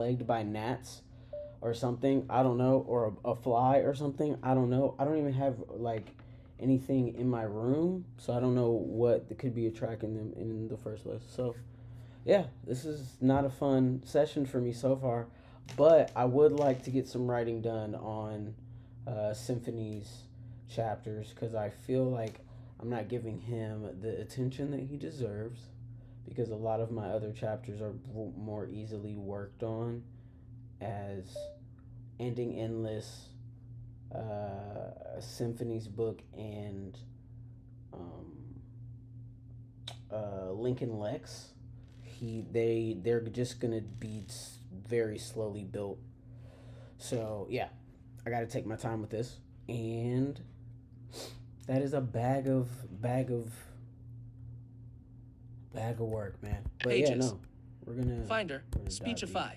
plagued by gnats or something. I don't know, or a fly or something. I don't know. I don't even have like anything in my room, so I don't know what could be attracting them in the first place. So yeah, this is not a fun session for me so far, but I would like to get some writing done on Symphony's chapters because I feel like I'm not giving him the attention that he deserves because a lot of my other chapters are more easily worked on as Ending Endless, Symphony's book, and um, Lincoln Lex. They're just gonna be very slowly built. So yeah, I got to take my time with this, and that is a bag of work, man. But yeah, Pages. no, we're gonna dive deep. Speechify.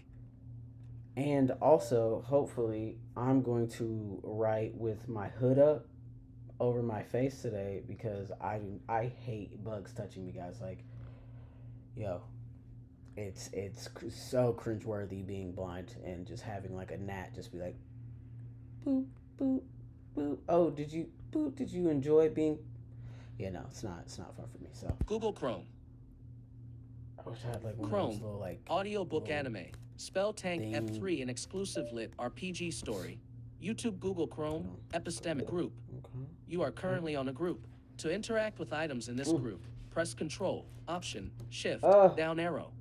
And also, hopefully, I'm going to write with my hood up over my face today because I hate bugs touching me, guys. Like, yo, it's so cringeworthy being blind and just having like a gnat just be like boop boop boop. Oh, did you enjoy being? Yeah, no, it's not fun for me. So Google Chrome. I wish I had like one of those Chrome. little like little AudioBookAnime. Spell Tank thing. F3, an exclusive lit RPG story. YouTube Google Chrome. Epistemic Group. Okay. You are currently on a group. To interact with items in this group, press Control, Option, Shift, down arrow.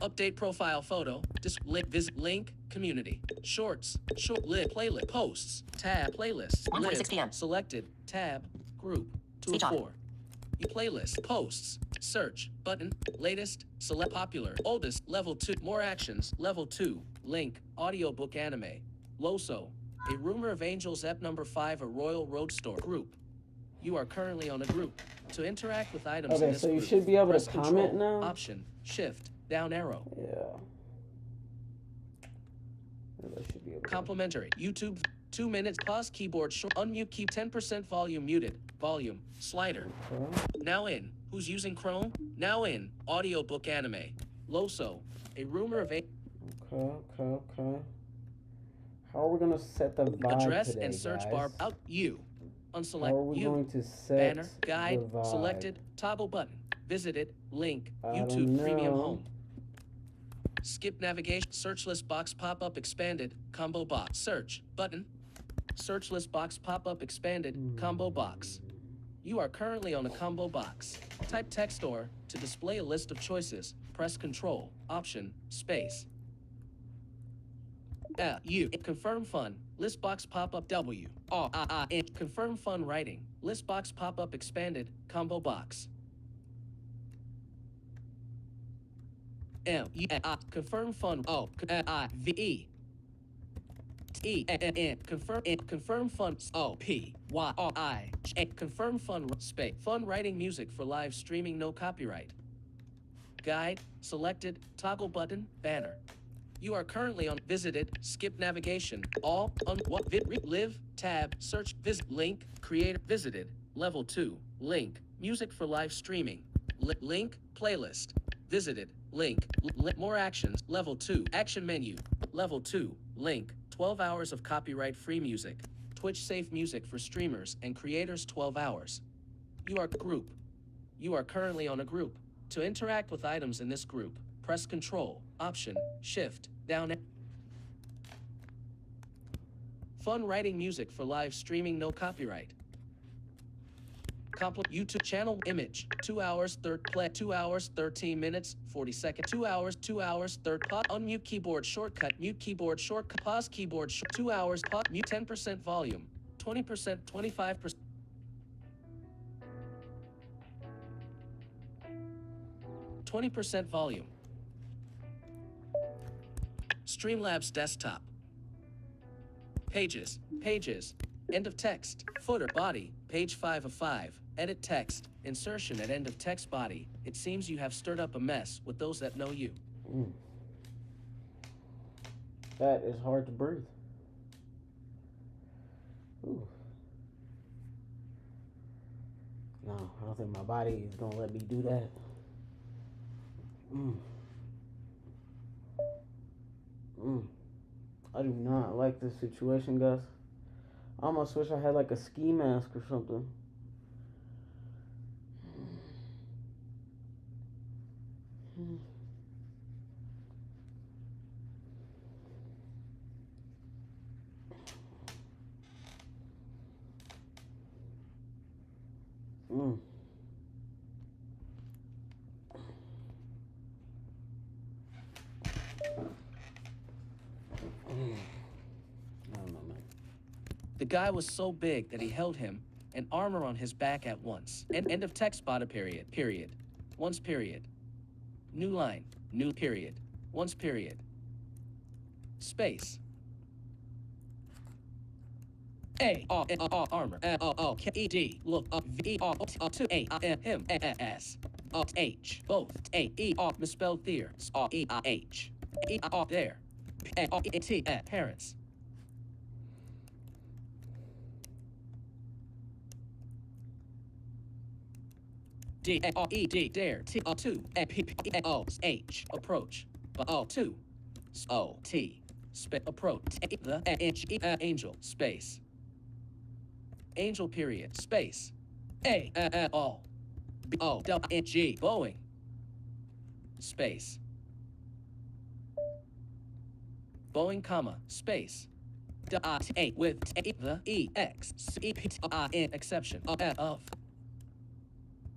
Update profile photo. Visit link. Community. Shorts. Short lit. Playlist. Posts. Tab. Playlists. 1:46 p.m. Selected. Tab. Group. 2 Speech of on. 4. Playlist. Posts. Search. Button. Latest. Select popular. Oldest. Level 2. More actions. Level 2. Link. AudioBookAnime. LoSO. A Rumor of Angels Ep number 5, a RoyalRoad store. Group. You are currently on a group. To interact with items in Okay, this so you group, should be able press to comment Control, now. Option, Shift, down arrow. Yeah. I should be able to. Complimentary. YouTube. 2 minutes. Pause keyboard. Short. Unmute. Keep 10% volume muted. Volume. Slider. Okay. Now in. Who's using Chrome? Now in. AudioBookAnime. LoSO. A rumor of a Okay. How are we gonna set the vibe address today, and search guys? bar out. You. How are Unselect. we You. going to set Banner. Guide. the vibe? Selected. Toggle button. Visited. Link. I YouTube don't Premium know. Home. Skip navigation. Search list box pop-up expanded. Combo box. Search. Button. Search list box pop-up expanded. Combo box. You are currently on a combo box. Type text or, to display a list of choices, press Control, Option, Space. U. Confirm fun. List box pop-up W. Confirm fun writing. List box pop-up expanded. Combo box. Confirm fun. V. Confirm fun. Confirm fun space. Fun writing music for live streaming, no copyright. Guide. Selected. Toggle button. Banner. You are currently on visited. Skip navigation. All. Live. Tab. Search. Visit. Link. Creator. Visited. Level 2. Link. Music for live streaming. Link. Playlist. Visited. Link. More actions. Level 2. Action menu. Level 2. Link. 12 hours of copyright-free music. Twitch safe music for streamers and creators 12 hours. You are group. You are currently on a group. To interact with items in this group, press Control, Option, Shift, down. Fun writing music for live streaming, no copyright. YouTube channel image 2 hours 13 minutes 40 seconds 2 hours unmute keyboard shortcut mute keyboard shortcut pause keyboard 2 hours pause mute 10% volume 20% 25% 20% volume. Streamlabs desktop. Pages. End of text. Footer. Body. Page 5 of 5. Edit text. Insertion at end of text body. It seems you have stirred up a mess with those that know you. That is hard to breathe. Ooh. No, I don't think my body is gonna let me do that. I do not like this situation, guys. I almost wish I had like a ski mask or something. Mm. I don't know, man. The guy was so big that he held him and armor on his back at once. End of text bottom period. Period. Once period. New line. New period. Once period. Space. Armor. K-E-D. Look up. V-E-R-to A him S. H. Both. A-E-R. Misspelled there. E-I-H. E-I-R. There. T. Parents. D-A-R-E-D. Dare. T-2. P-P-O-H. Approach. O-2. O-T. Approach. The angel. Space. Angel period. Space. A-O. B-O-W-N-G. Boeing. Space. Boeing, comma, space. D-I-T-A with the E-X-C-P-T-I-N exception of.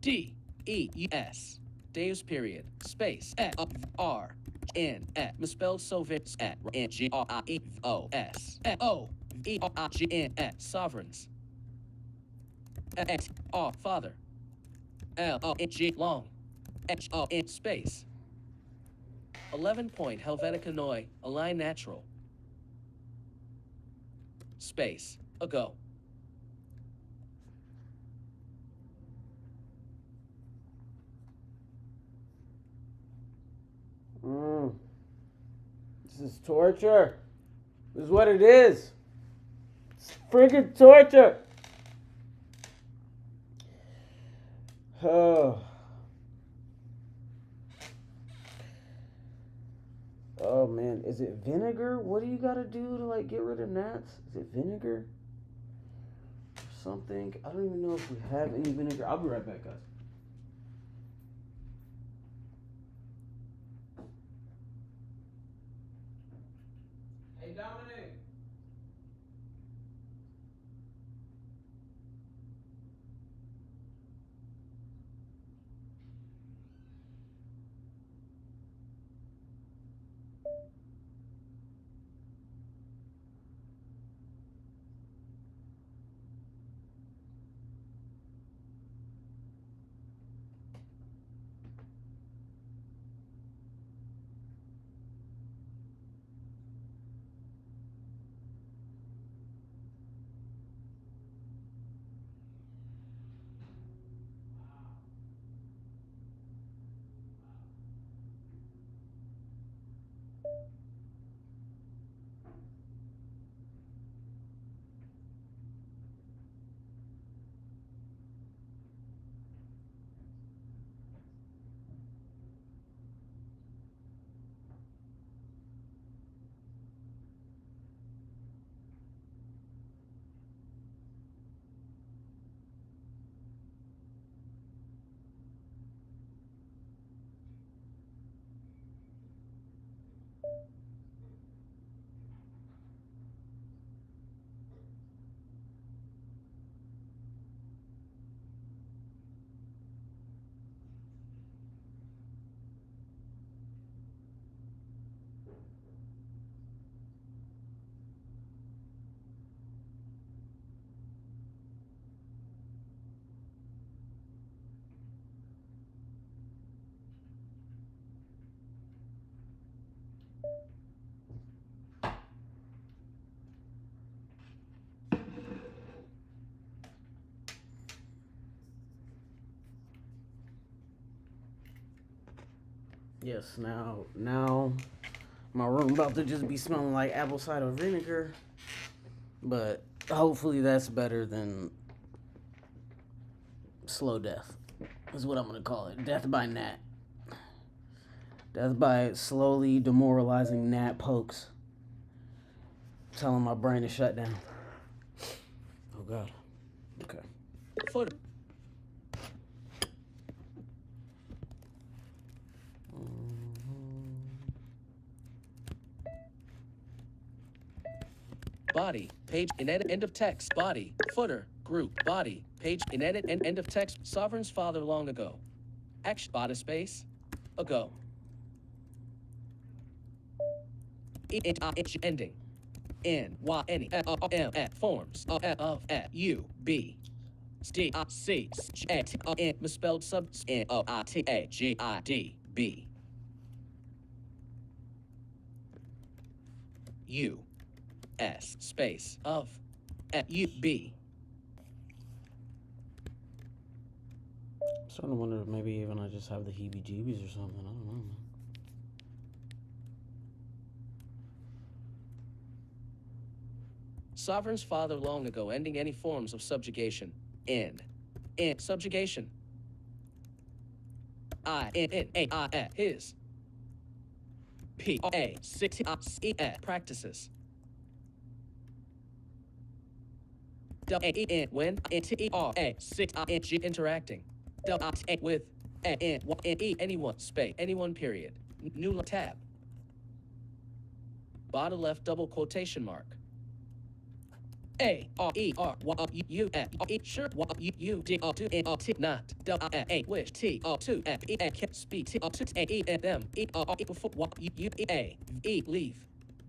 D-E-U-S. Deus period. Space. R. N. Misspelled so vis at N-G-R-I-E-O-S. O-V-R-I-G-N. Sovereigns. X. R. Father. L-O-N-G. Long. H-O-N. Space. 11 point Helvetica Noi. Align natural. Space. Ago. This is torture. This is what it is. It's freaking torture. Oh. Oh man, is it vinegar? What do you gotta do to like get rid of gnats? Is it vinegar? Or something? I don't even know if we have any vinegar. I'll be right back, guys. Hey, Dominic. Yes, now my room about to just be smelling like apple cider vinegar. But hopefully that's better than slow death. Is what I'm gonna call it. Death by gnat. Death by slowly demoralizing gnat pokes. Telling my brain to shut down. Oh God. Okay. Footer. Body, page, in edit, end of text, body, footer, group, body, page, in edit, and end of text, sovereign's father long ago. Action, body space, ago. Ending. N, Y, N, M, forms, of, U, B, D, C, N, misspelled sub, N, O, I, T, A, G, I, D, B. U, S, space, of, U, B. I'm starting to wonder if maybe even I just have the heebie-jeebies or something. I don't know, man. Sovereign's father long ago, ending any forms of subjugation. End. End. Subjugation. His. P, A, C, T, E, practices. W, A, N, when, N, T, E, R, A, 6, N, G, interacting. W, A, with, N, N, E, anyone, space, anyone, period. New tab. Bottom left double quotation mark. A, R, E, R, Y, U, F, E, sure, Y, U, D, R, 2, N, R, T, not, W, A, wish, T, R, 2, F, E, N, speed, T, R, 2, A, E, N, M, E, R, equal, Y, U, A, E, leave.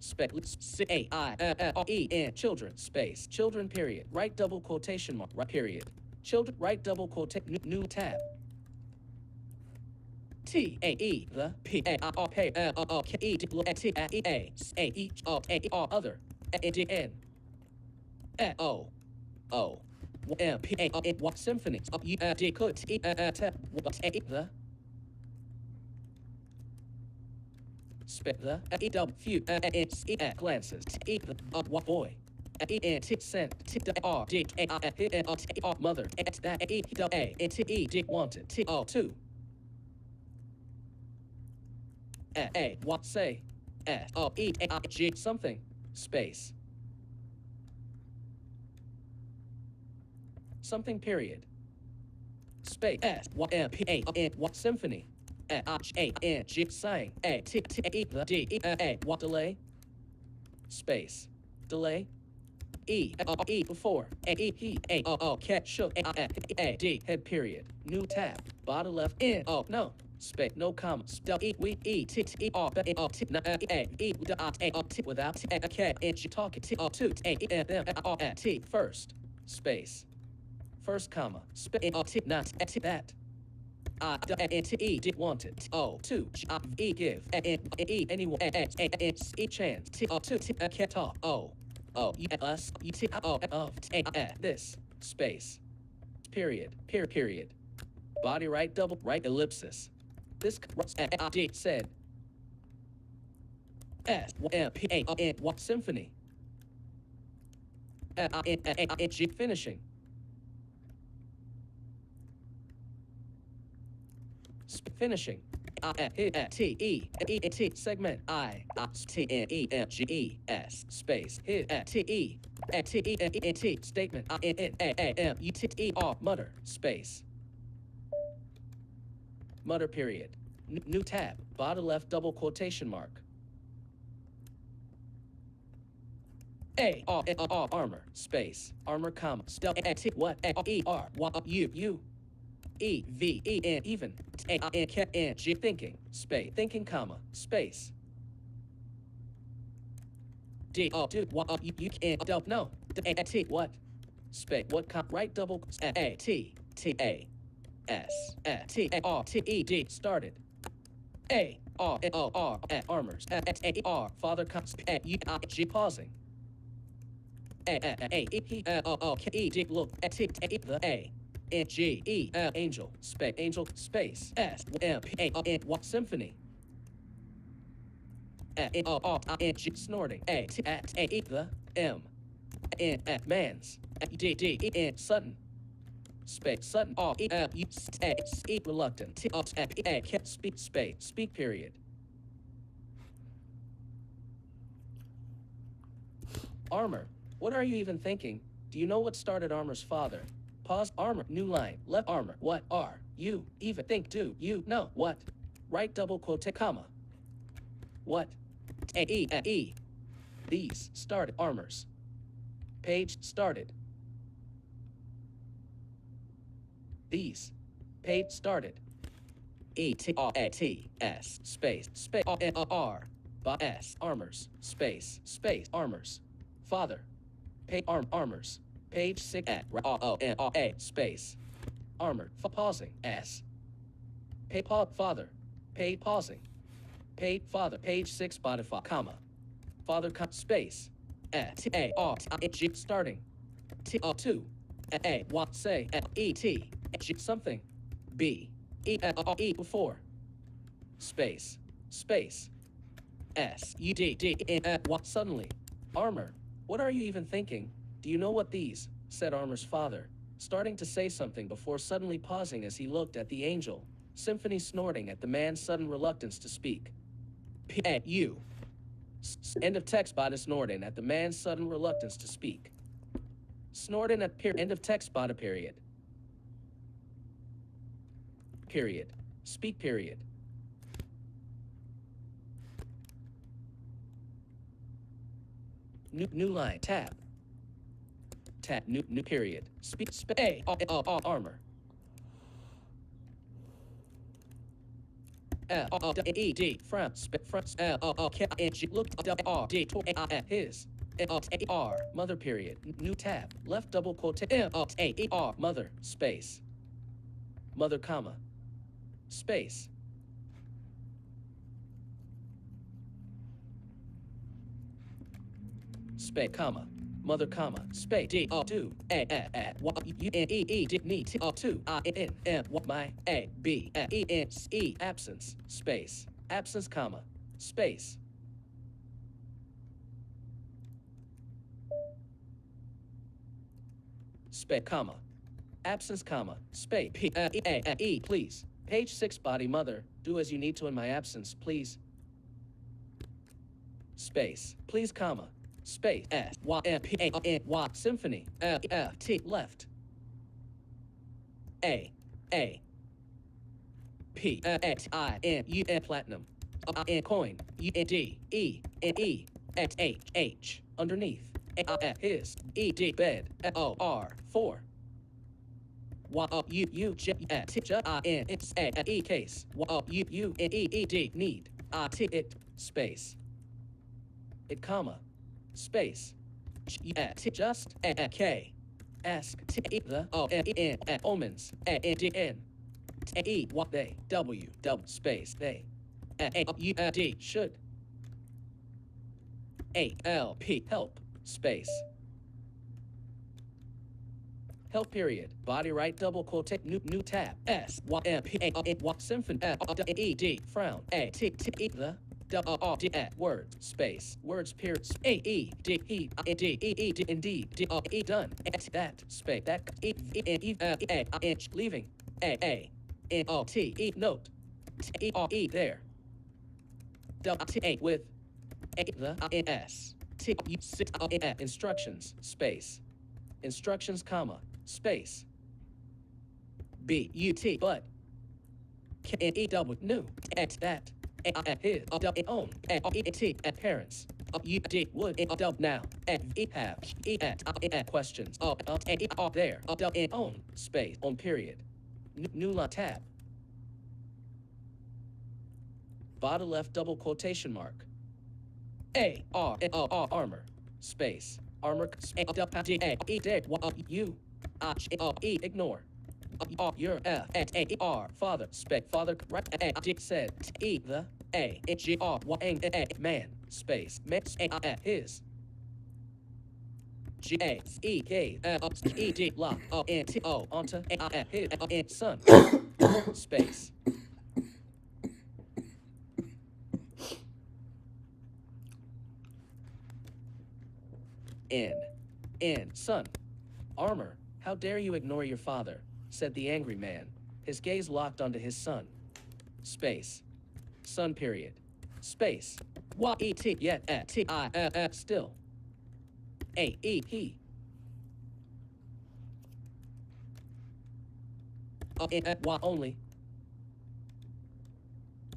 Space, C, A, I, R, E, N, children, space, children, period, right double quotation mark, right, period. Children, right double quotation, new tab. T, A, E, the, P, A, R, P, R, K, E, D, T, A, E, A, E, R, A, E, R, other, A, D, N. O, O, M, P, A, N, Y, symphony, U, D, could, E, T, the, spit the, E, W, few, N, E, glances, E, the, boy, E, N, T, sent, T, R, D, A, N, T, R, mother, that, E, W, A, N, T, E, D, wanted, T, O, 2, A, what, say, S, O, E, A, G, something, space. Something, period. Space, S, Y, M, P, A, N, Y, symphony. H, A, N, G, sang, A, T, T, E, the, D, E, A, what, delay? Space. Delay. E, E, before, A, E, he, A, O, catch, shook, A, D, head, period. New tab. Bottom left, N, O, no. Space, no commas. E, we, E, T, T, E, R, B, O, T, A, E, A, T, without, T, A, K, N, G, talking, T, O, 2, A, E, M, R, T, first. Space. First comma, T, not, T, that. I, N, T, E, did wanted, T, O, 2, G, I, E, give, N, E, anyone, X, A, N, E, chance, T, O, 2, T, can't talk, O, U, us, U, T, O, of, T, A, this, space, period, period. Body right, double, right, ellipsis. This, I, D, said. S, M, P, A, N, what, symphony. N, G, finishing. Finishing. T, E, E, T, segment, I, T, N, E, M, G, E, S, space, T, E, T, E, N, T, statement, I, N, A, M, U, T, E, R, mutter, space. Mutter, period. New tab, bottom left double quotation mark. A, R, R, armor, space, armor, comma, T, what, E, R, Y, U, E, V, E, N, even, T, A, N, K, N, G, thinking, space, thinking, comma, space. D, O, do, Y, U, N, double, no, A, T, what, space, what, right, double, A, T, T, A, S, T, A, R, T, E, D, started. A, R, O, R, armors, A, R, father, comes, A, U, I, G, pausing. A, E, P, O, K, E, D, look, T, T, the A. N, G, E, angel, space, angel, space, S, M, P, A, N, Y, symphony. N, O, R, N, G, snorting, A, T, A, E, the, M, N, man's, D, D, E, N, sudden. Space, sudden, R, E, M, U, E, reluctant, T, O, P, A, can't speak, space, speak, period. Armor, what are you even thinking? Do you know what started Armor's father? Pause. Armor. New line. Left. Armor. What are you even think? Do you know what? Right double quote comma. What? A-E. These started Armors. Page started. These. Page started. E-T-R-A-T-S space R S Armors space Armors. Father. Page Armors. Page 6 at R-O-N-R-A space. Armored. Pausing. S. Pay father. Paid pausing. Paid father. Page 6 Spotify comma. Father space. T-A-R-G starting. T-2. A what say E-T something. B. E before. Space. S-U-D-D-N what suddenly. Armor. What are you even thinking? Do you know what these? Said Armor's father, starting to say something before suddenly pausing as he looked at the angel. Symphony snorting at the man's sudden reluctance to speak. P-A-U. End of text body snorting at the man's sudden reluctance to speak. Snorting at end of text body period. Period. Speak period. New line. Tab. New period. Speak armor. L-E-D front look D his R mother period new tab left double quote R mother space mother comma space comma mother comma space D two what you E D need two N what my A B E N E absence space absence comma space comma absence comma space P E please page 6 body mother do as you need to in my absence please space please comma space S Y M P A N Y symphony F T left A P I N U N platinum N coin U N D E N E X H underneath his E D bed O R 4 Y O U J T J I N X A E case Y O U N E E D need I T it space it comma space just K ask T the O N N omens N D N E what they W space they U D should A L P help space help period body right double quote new tab S Y M P A N Y symphony E D frown A T T E the D words space words period A E D E D E E D indeed D E done X that space that E E A inch leaving A N O T E note T E R E there T A with A the N S T U sit instructions space instructions comma space B U T but K N E double new X that his own T parents U D would now E have E at questions there own space on period new line tab bottom left double quotation mark A R R armor space armor D A E D U E ignore your F A R father spec father right D said E the A G R Y A man space mix A his G A E K E D lock N T O onto A his son space N son armor. How dare you ignore your father, said the angry man, his gaze locked onto his son. Space. Son period. Space. Y-E-T yet T-I-F still. A E he. Y only.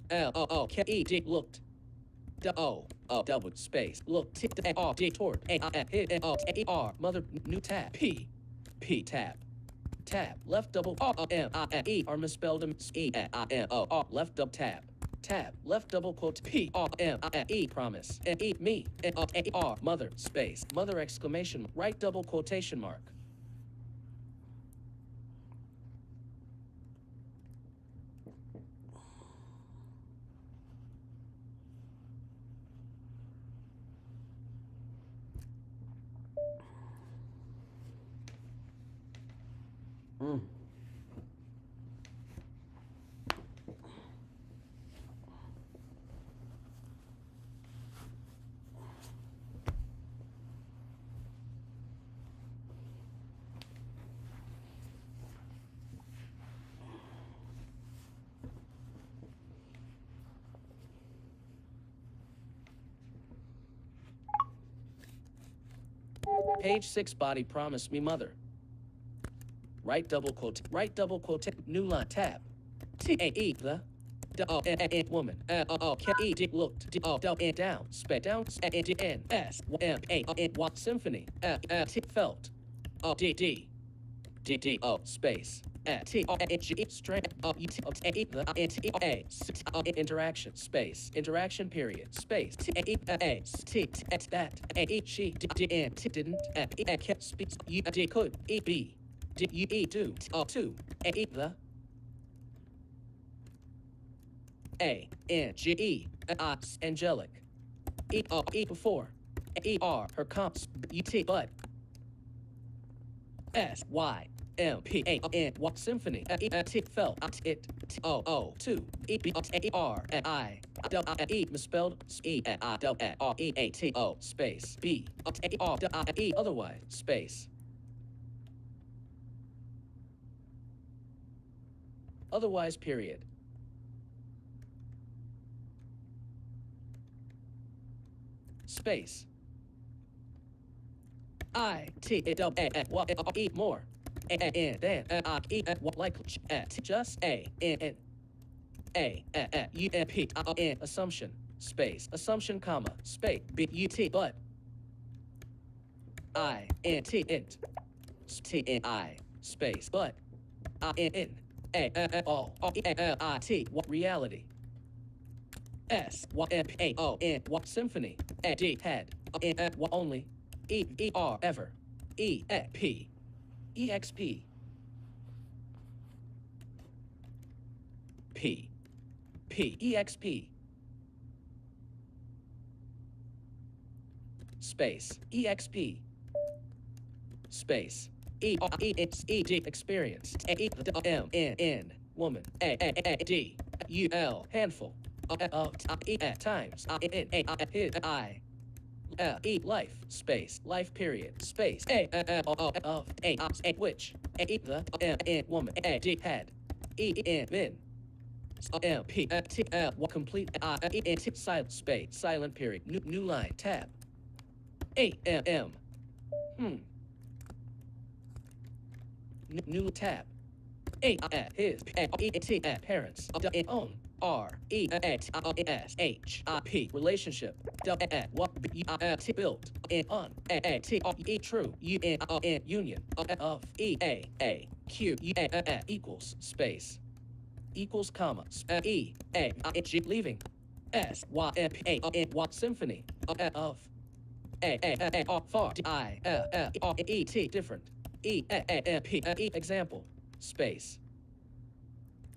L O O K E D looked. D O O double space look T D R D toward A I hit O T E R mother new tab P tab left double R M I E are misspelled E I N O R left double tab left double quote P R M I E promise and E me and A R mother space mother exclamation right double quotation mark. Mm. Page 6 body promise me mother. Right double quote new line tab T A E the woman K E D looked D O down sped down D N S M A what symphony T felt D D D D O space T O G strength E T O T the T A interaction space interaction period space T A T that A E she D N T didn't E kept speaks you D could E B D you E do two A E the A N G E I angelic E O E before E R her comps U T but S Y M P A N what symphony E T felt it T O O two E B A R and I E misspelled E I R E A T O space B A R E otherwise space otherwise period. Space I T A W A what E more N then I E what like just A N A U N P N assumption space assumption comma space B U T but I N T int T N I space but I N A O I T what reality S what M A O N what symphony D had N what only E E R ever E P E X P P P E X P space E X P space E R E X E D experience E M N N woman A D U L handful of E times N A I E life space life period space A of A which A the N woman A D had E N min M P T L complete E N T silent space silent period new line tab A M new tab A his E T parents own R E S H I P relationship what T built on T E true U N union of E A Q equals space equals comma E A G leaving S Y M P A what symphony of A far I E T different E P E example space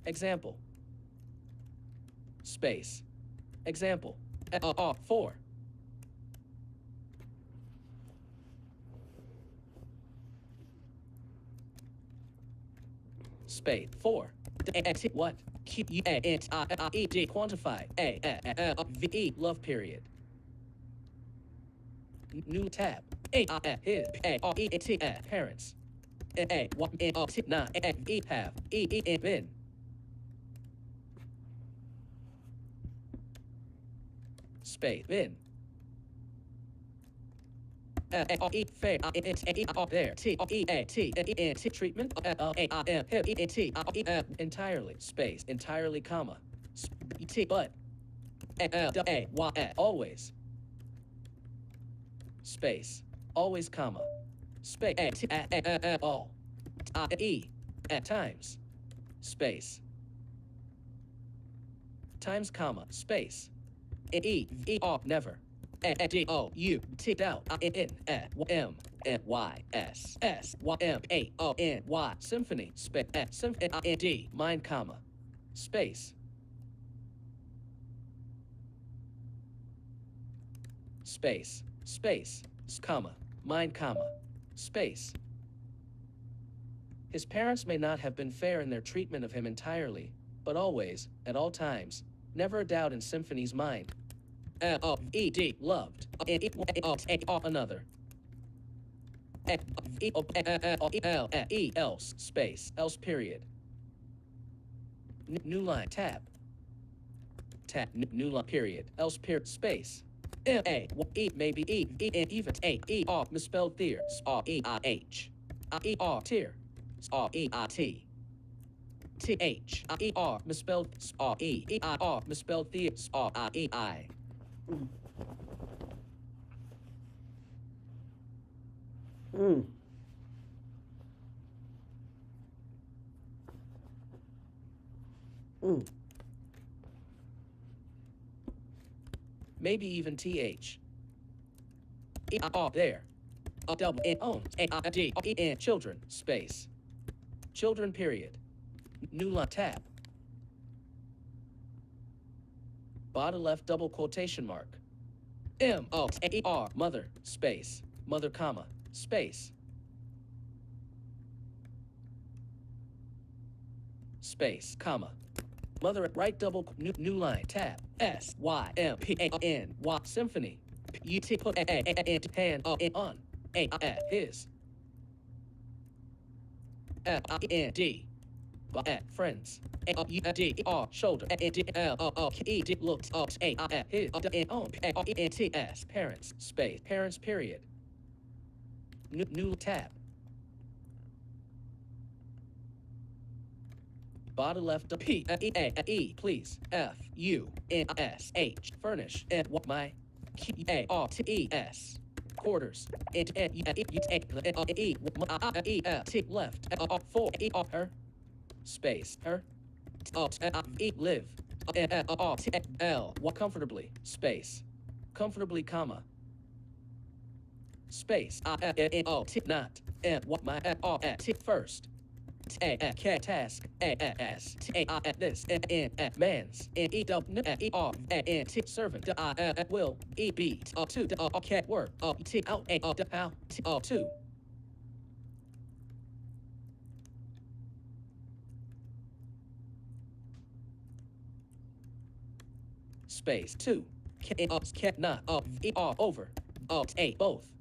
example space example 4 space 4 what Q U N I E D quantify V E love period new tab A his E T parents A what T not E have E bin space bin fair there treatment entirely space entirely comma but always space always comma space all at times space times comma space never doubt in m y s s y m a o n y symphony space symphony d mind comma space space space comma mind comma space. His parents may not have been fair in their treatment of him entirely, but always, at all times, never a doubt in Symphony's mind. Loved. Another. Else. Space. Else period. New line. Tab. Tab. New line. Period. Else period. Space. Maybe even misspelled there. Tier. Misspelled misspelled the I. Maybe even TH. There. Double owns children space. Children period. New line tab. Bottom left double quotation mark. Mother space. Mother comma space. Space comma. Mother at right double new line tab. S Y M P A N Y symphony. U T put hand on his. D. Friends. Shoulder. Looked his own. Parents. Space. Parents. Period. New tab. Bottom left. P. E. Please. F. U. N. S. H. Furnish. My. Q. A. R. T. E. S. Quarters. Left. For. Her. Space. Her. Live. L. Comfortably. Space. Comfortably, comma. Space. Not. My. First. Task. This. Man's. Servant. Will. To. Work. Out. To. Space. To. Not. Over. Both.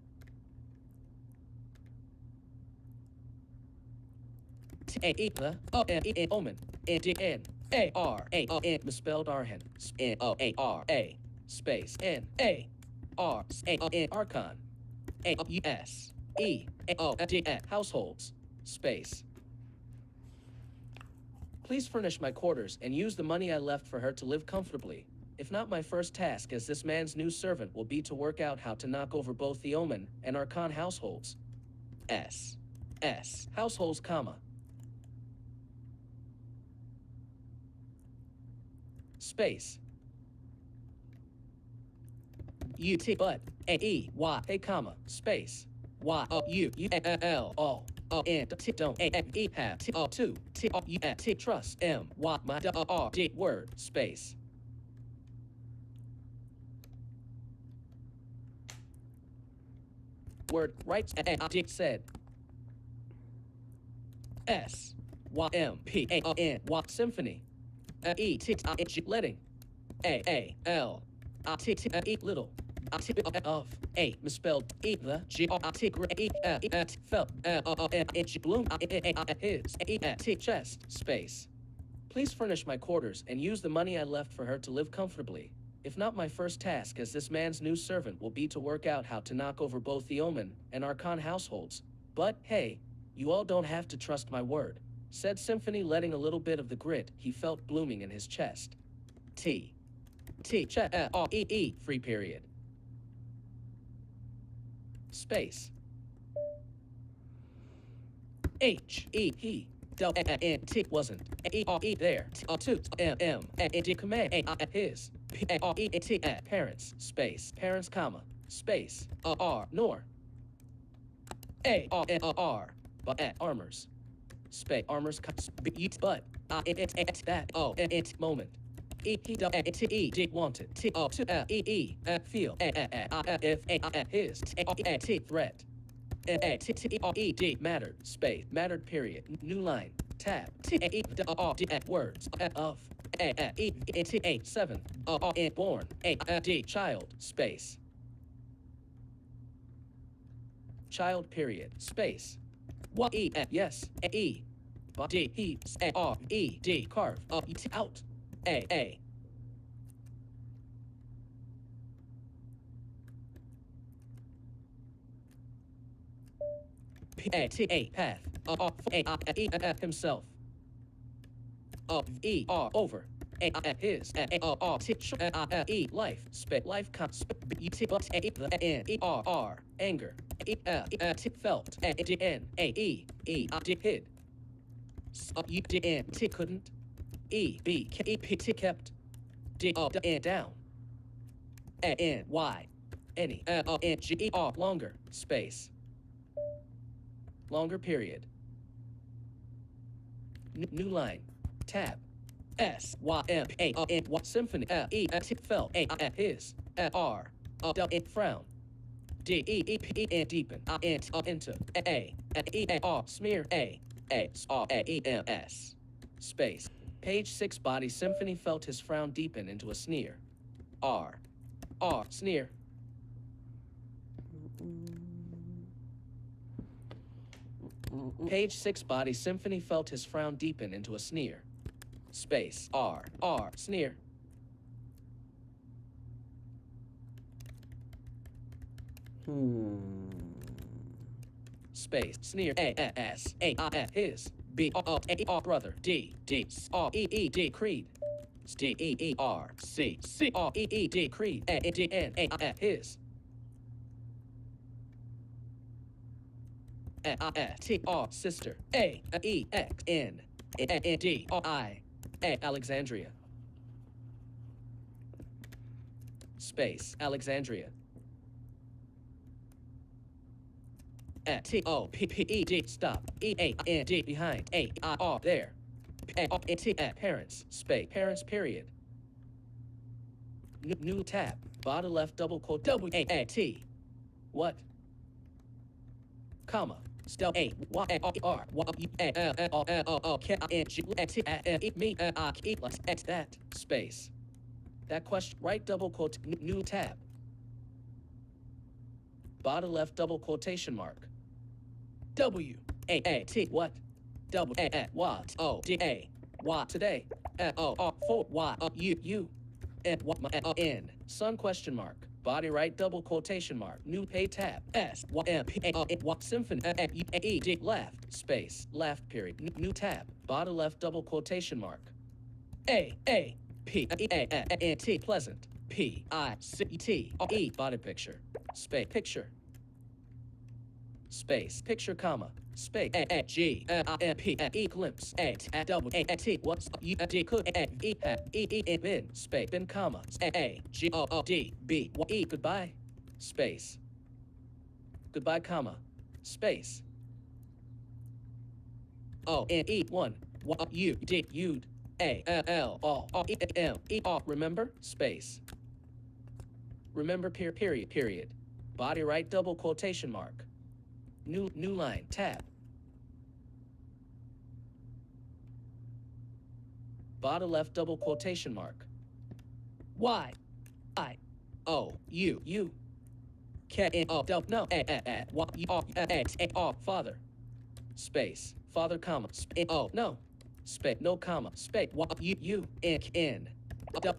Omen. N. A. R. A. N. Misspelled Arhan. N. O. A. R. A. Space. N. A. R. A. N. Archon. A. U. S. E. A. O. D. Households. Space. Please furnish my quarters and use the money I left for her to live comfortably. If not, my first task as this man's new servant will be to work out how to knock over both the Omen and Archon households. S. Households, comma. Space. U. T. But. A. E. Y. A. Comma. Space. Y. O. U. U. L. O. O. N. T. Don't. A. F. E. Have. T. O. 2. T. O. U. T. Trust. M. Y. My. D. R. D. Word. Space. Word. Right. D. Said. S. Y. M. P. A. O. N. Y. Symphony. E. T. I. G. Letting. A. L. I. T. T. E. Little. I. T. Of. A. Misspelled. E. The. G. R. I. T. E. T. Felt. H. Bloom. His. E. T. Chest. Space. Please furnish my quarters and use the money I left for her to live comfortably. If not, my first task as this man's new servant will be to work out how to knock over both the Omen and Archon households. But, hey, you all don't have to trust my word, said Symphony, letting a little bit of the grit he felt blooming in his chest. Free period. Space. He. T wasn't there. Command his parents space parents comma space nor but armors space armors but that moment he wanted feel if his threat mattered space mattered period new line tab words of 7 born child space child period space yes he carve out path himself over his life life anger felt hid couldn't kept down why any longer space longer period new line tab symphony felt his frown deepen into smear ems space page 6 body symphony felt his frown deepen into a sneer sneer page 6 body symphony felt his frown deepen into a sneer space sneer space sneer his brother creed creed his sister Alexandria space Alexandria stop behind there parents space parents period new tab bottom left double quote what comma Stel that space that question right double quote new tab bottom left double quotation mark W A T what double what what today for what you and what in sun question mark body right double quotation mark new pay tab S what what symphony left space left period new tab bottom left double quotation mark A P T pleasant P I C T E body picture space picture space picture comma space G P E glimpse double T what's you could bin space bin comma G O D B E goodbye space goodbye comma space O N E 1 U D you'd A L O M E remember space remember period body right double quotation mark new line tab bottom left double quotation mark Y I O U K N O no father space father comma no space no comma space you N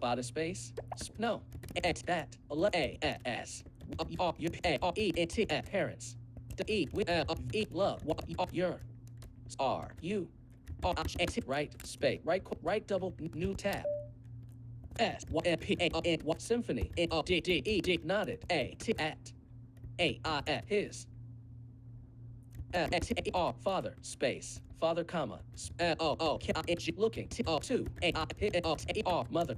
Out of space. No. X that. A S. Parents. E with love. Your. R U. Right space. Right double new tab. S P A symphony. D nodded. A T at. At his. Father space. Father comma. Looking. Two. Mother.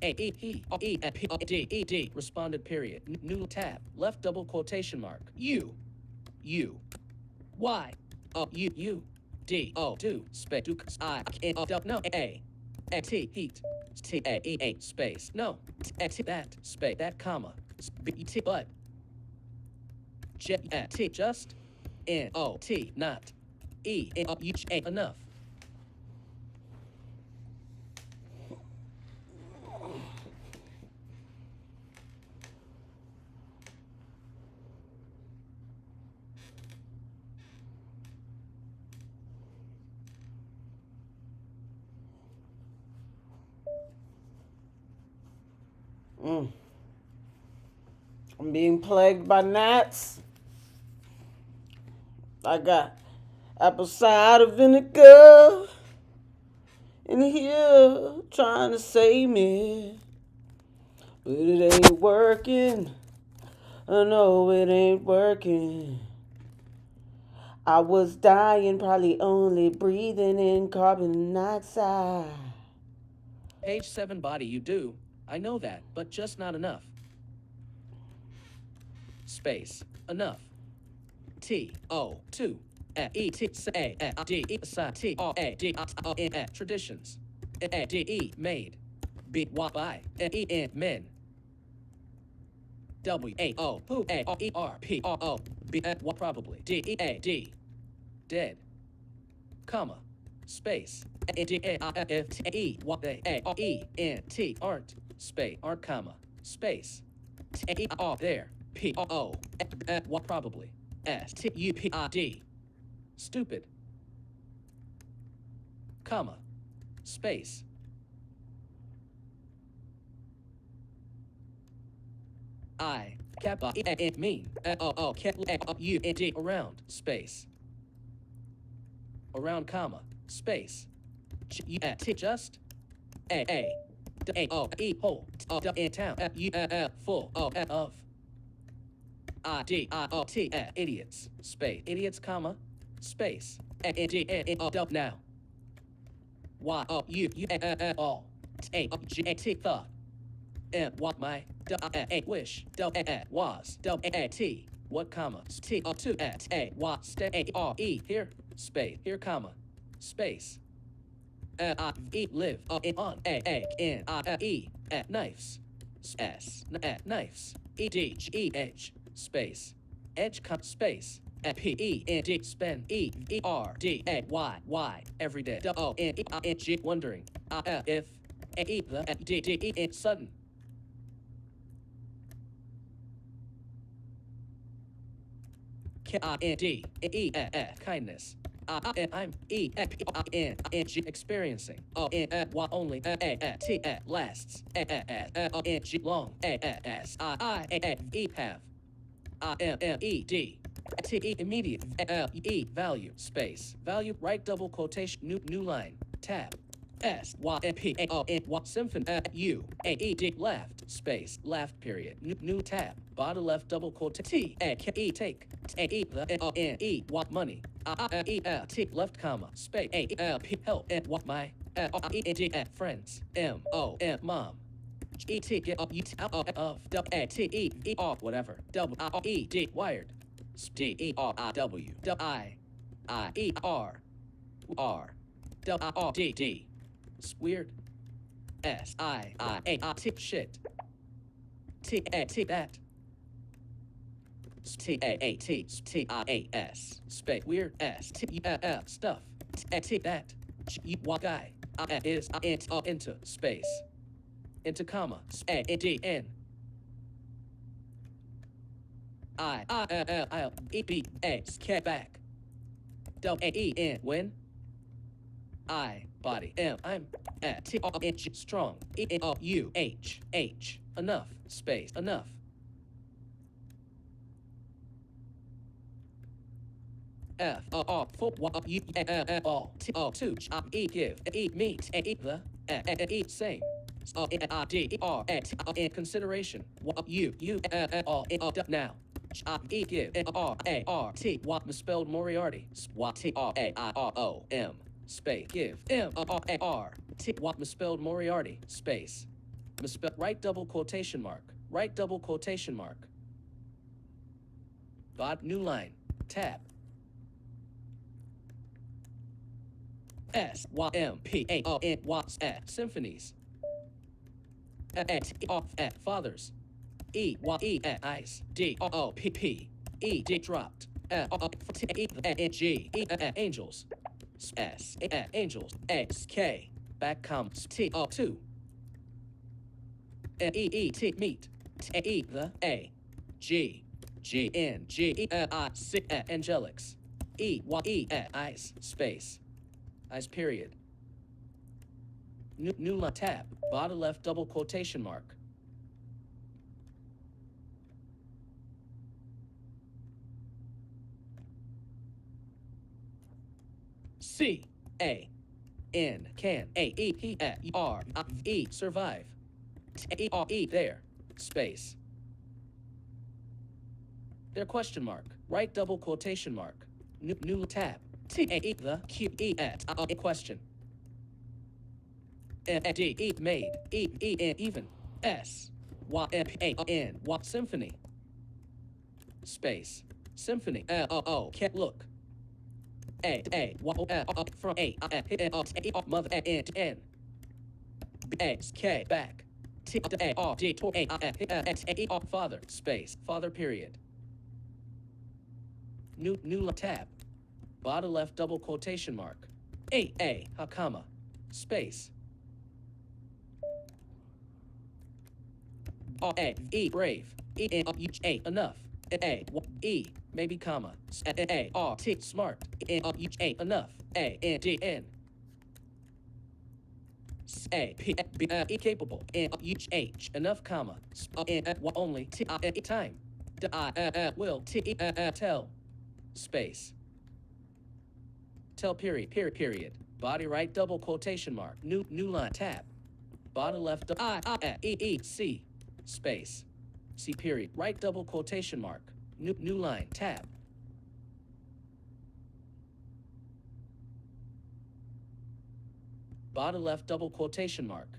He responded period. New tab. Left double quotation mark. You. Y. You. D. Do. Space. Do. I. No. A. T. Heat. T. A. Space. No. T. That. Space. That comma. B. T. But. J. T. Just. N. O. T. Not. E. N. O. U. A. Enough. I'm being plagued by gnats. I got apple cider vinegar in here trying to save me, but it ain't working. I know it ain't working. I was dying, probably only breathing in carbon dioxide. Page 7 body you do. I know that, but just not enough. Space. Enough. T. O. 2. E. T. A. D. E. T. O. A. D. A. Traditions. A. D. E. Made. B. By. E. N. Men. W. A. O. Who. A. O. E. R. P. O. O. B. What probably. D. E. A. D. Dead. Comma. Space. D. A. F. T. E. What they. A. O. E. N. T. Aren't. Space. Aren't. Comma. Space. T. E. O. There. P. O. O. What probably. S. T. U. P. I. D. Stupid. Comma. Space. I. Kappa. E. Mean. O. U. N. D. Around. Space. Around. Comma. Space. T. Just. A. D. O. E. Whole. In town. U. Full. O. Of. I. D. I. O. T. Idiots. Space. Idiots. Comma. Space. N. D. N. O. Now. Y. O. U. U. All. A. G. A. T. Thought. M. What my. D. A. Wish. D. A. Was. D. A. T. What comma. T. O. 2. At. A. Y. Stay. A. R. E. Here. Space. Here. Comma. Space. I. E. Live. In. On. A. N. I. E. At. Knives. S. At. Knives. E. D. G. E. Edge. Space. Edge. Space. P. E. N. D. Spend. E. E. R. D. A. Y. Y. Every day. D. O. N. E. I. N. G. Wondering. If. A. E. The. D. D. E. N. Sudden. K. I. N. D. E. F. Kindness. I'm E. P. N. N. G. Experiencing. O. N. Y. Only. A. T. Lasts. N. G. Long. S. I. A. E. Have. I. M. E. D. T. E. Immediate. E. Value. Space. Value. Right double quotation. New line. Tab. S. Y. N. P. A. O. N. Y. Symphony. U. A. E. D. Left. Space. Left. Period. New tab. Bottom left double quotation. T. A. K. E. Take. A. E. The. O. N. E. What money. E. T. Left comma. Space. A. E. P. Help. N. What my. E. N. D. Friends. M. O. N. Mom. E. T. Get up. U. T. Of. W. A. T. E. E. R. Whatever. W. I. E. D. Wired. D. E. R. I. W. W. I. I. E. R. R. W. I. R. D. D. Weird. S. I. A. T. Shit. T. A. T. That. T. A. T. T. I. A. S. Space. Weird. S. T. Stuff. T. T. That. G. What guy. Is. Into. Space. Into comma. A. D. N. I. E. B. A. K. Back. W. A. E. N. When. I body M I'm at T O H strong E O U H H enough space enough. F O R for U all T O two E give E meet E the E same. I D R in consideration U all now. E give R A R T what misspelled Moriarty what T R A I R O M space give M R A R T what misspelled Moriarty space misspelled right double quotation mark right double quotation mark. Bot new line tab. S Y M P A O N Y S symphonies. At fathers. E Y E at ice. D O O P P E D dropped. E G E angels. S angels. X K back comes T O 2. E T meet. E the A G G N G E I C angelics. E Y E at ice space. Ice period. New line tab. Bottom left double quotation mark. C A N can A E He R I E survive. T E R E there space. There question mark. Right double quotation mark. New tab. T A E the Q E at question. D E made E N even S Y M A N what symphony space symphony can't look A from A mother N X K back T A R D A R father space father period. New tab. Bottom left double quotation mark. A comma space. A E brave E N A enough A E maybe comma A R T smart N A enough A N D N A P B incapable N H enough comma N only T time I will T tell space tell period body right double quotation mark new line tab bottom left I E C space C period right double quotation mark new line tab bottom left double quotation mark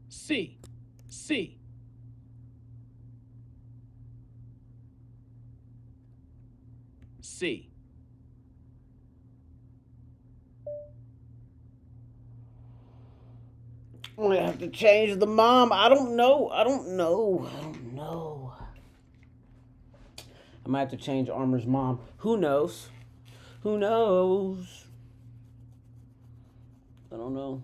C C C I'm gonna have to change the mom. I don't know. I might have to change Armor's mom. Who knows? I don't know.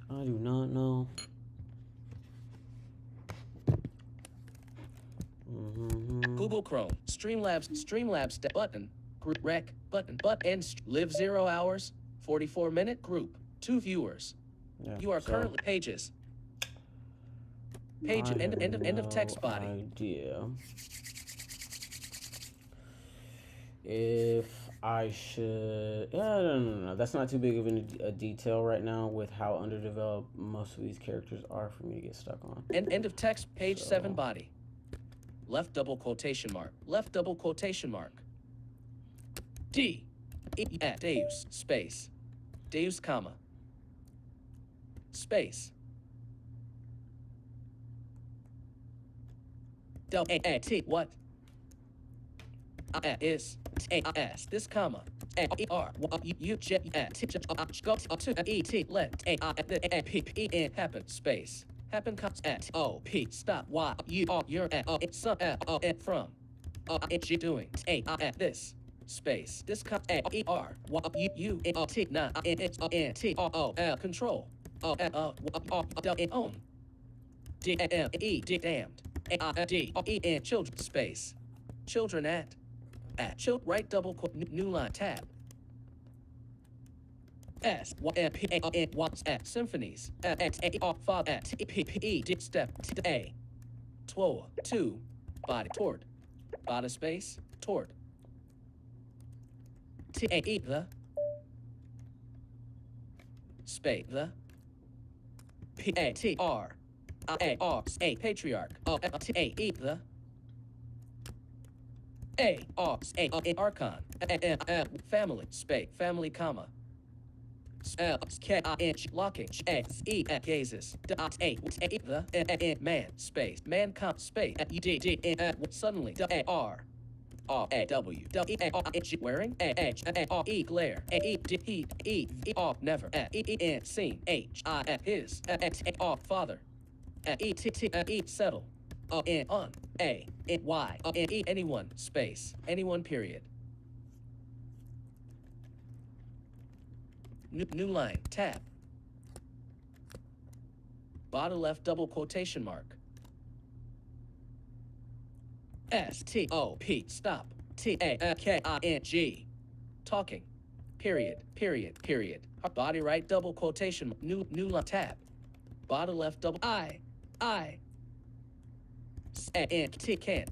I do not know. Google Chrome Streamlabs button group rec button and live 0 hours 44-minute group 2 viewers. Yeah, You are currently pages. Page end of text body. Idea if I should. No. That's not too big of a detail right now with how underdeveloped most of these characters are for me to get stuck on. End of text page 7 body. Left double quotation mark. Left double quotation mark. D E at Deus space. Deus comma. Space. Del A T what? Is A S this comma A E R U J T go to E T let A P P N happen space happen comes at O P stop Y U R you're at some from G doing A this space this comes A E R Y U T not N T R O L control own D M E D damned A D E N children space children at At chill right double quote new line tab. S Y N P A N watts at symphonies X A R father at T P P E D step T A 2 body toward body space toward T A E the space the P A T R I A R A patriarch T A E the A R A archon family space family comma K I N locking X E gazes dot A the man space man comp space U D D suddenly A R R A W W A R H wearing A H A R E glare A E D he E E R never E E N seen H I his X A R father E T T E settle N on A N Y N E anyone space anyone period. New line tab. Bottom left double quotation mark. S T O P stop T A K I N G talking period period period. Body right double quotation new line tab. Bottom left double I N T can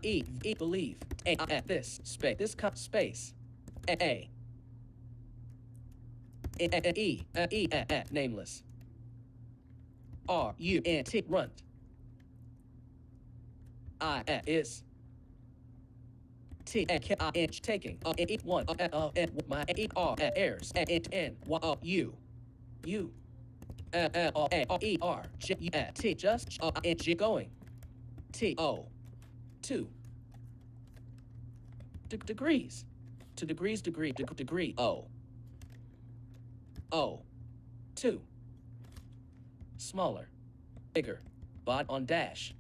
E believe A this space this space A E nameless R U N T runt I is T K I N taking E one my E R airs N U E R J T just N G going T O 2 degrees 2 degrees degree O 2 smaller bigger bot on dash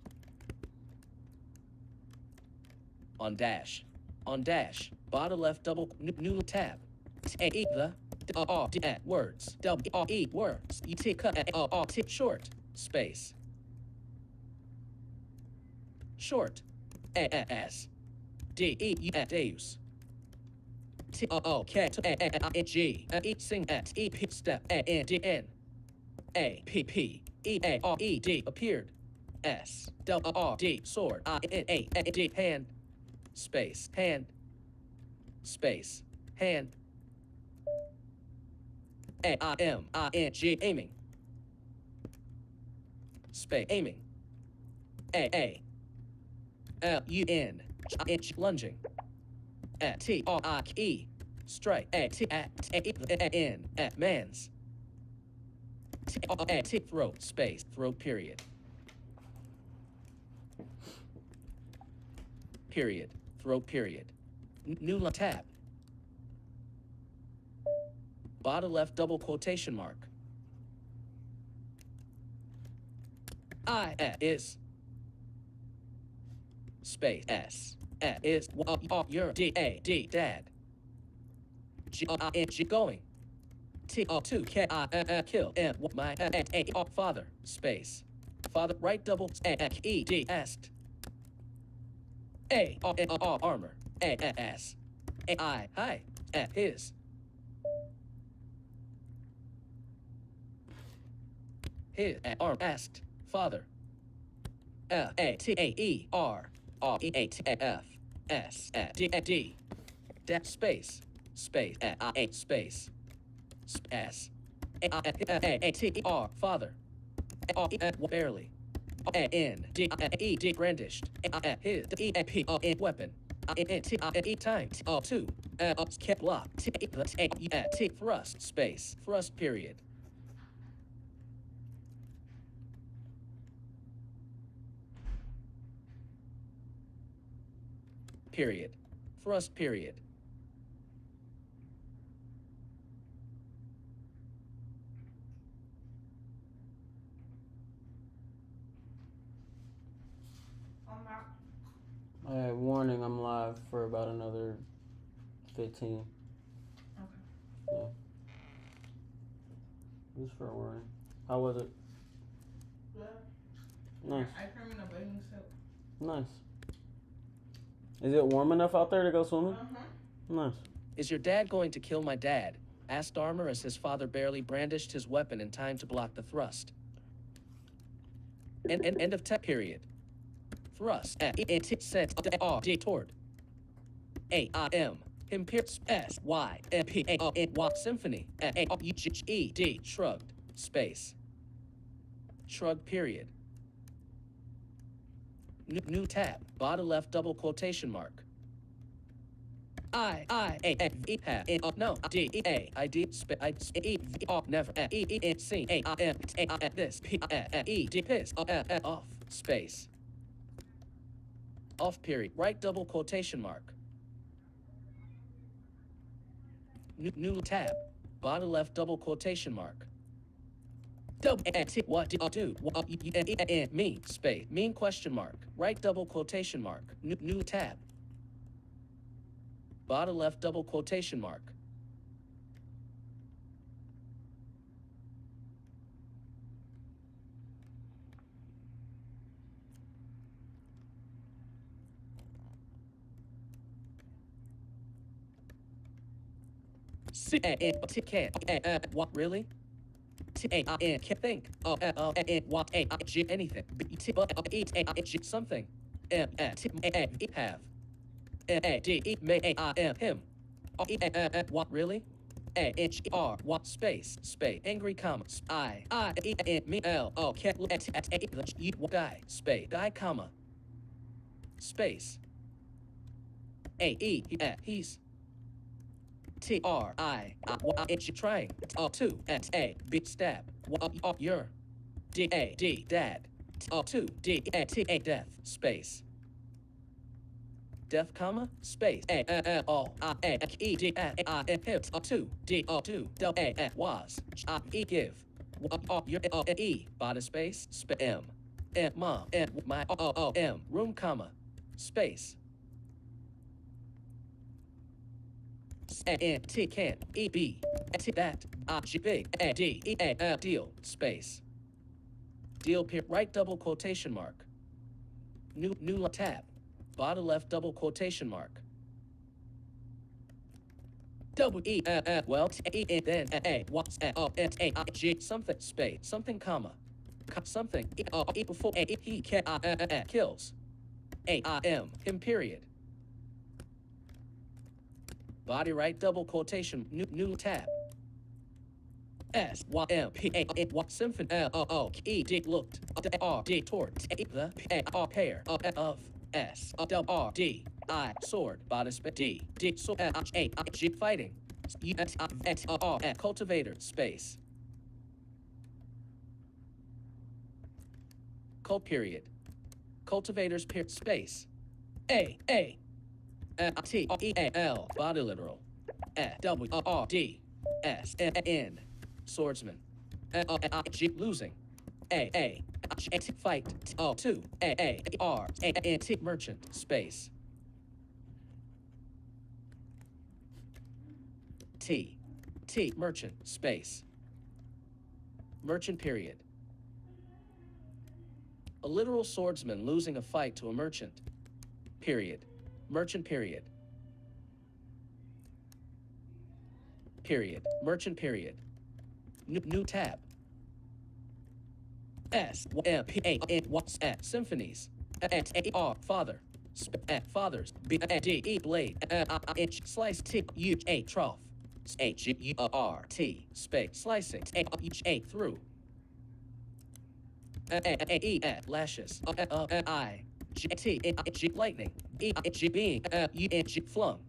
bottom left double new tab A E the R D words W R E words U T cut R T short space short A S D E U Deus T O K N G E sing at E P step A N D N A P P E A R E D appeared S W R D sword I N A D hand space hand A I M I N G aiming space aiming A L U N inch lunging at T R I E strike at T at N at man's T throat space throat period throat period new tab bottom left double quotation mark I is space S is your D A D dad G I N G going T O 2 K I kill M my A father space father right double E D asked A R armor A S A I hi his arm asked father A T A E R R E A T F S D D that space I A space S A T E R father R E barely N D E D brandished his E P weapon N T E time 2 kept block T thrust space thrust period thrust period Warning, I'm live for about another 15. Okay. Yeah. Just for a warning. How was it? Good. Nice. Ice cream and a bathing soap. Nice. Is it warm enough out there to go swimming? Nice. Is your dad going to kill my dad? Asked Armor as his father barely brandished his weapon in time to block the thrust. End of tech period. Thrust. Set. D toward. A-I-M. Imperial. S-Y-M-P-A-O-N-Y. Symphony. A-U-G-E-D. Shrugged. Space. Shrug period. New tab. Bottom left double quotation mark. No, D, E, A, I, D, I, E, V, off, never, E, E, N, C, A, I, M, A, I, this, P, E, D, piss, off, space. Off period, right double quotation mark. New tab, bottom left double quotation mark. What do mean, space, mean question mark, right double quotation mark, new tab. Bottom left double quotation mark. What really? Can't think. What anything. Something. Have. Him. What really? What space angry comma me L can't look at the guy space guy comma space he's trying two B stab your D dad two D death space death comma space all E D him two D two was give your E body space M mom my M room comma space T can E B T that G big D E deal space deal right double quotation mark new tab bottom left double quotation mark double E well E then what's G something space something comma something E before he can kills him period body right double quotation new tab S Y M P A N what symphony E D looked R D toward the pair of S R D I sword body D D so A G fighting cultivator space cult period cultivators period space A T E A L body literal W R D S N swordsman G losing A fight two R T merchant space T merchant space merchant period a literal swordsman losing a fight to a merchant period merchant period merchant period new tab S M P A N what's at symphonies A R father fathers B D E blade H slice T U A trough H U R T space slicing A through E lashes I G T G lightning E G being U N G flung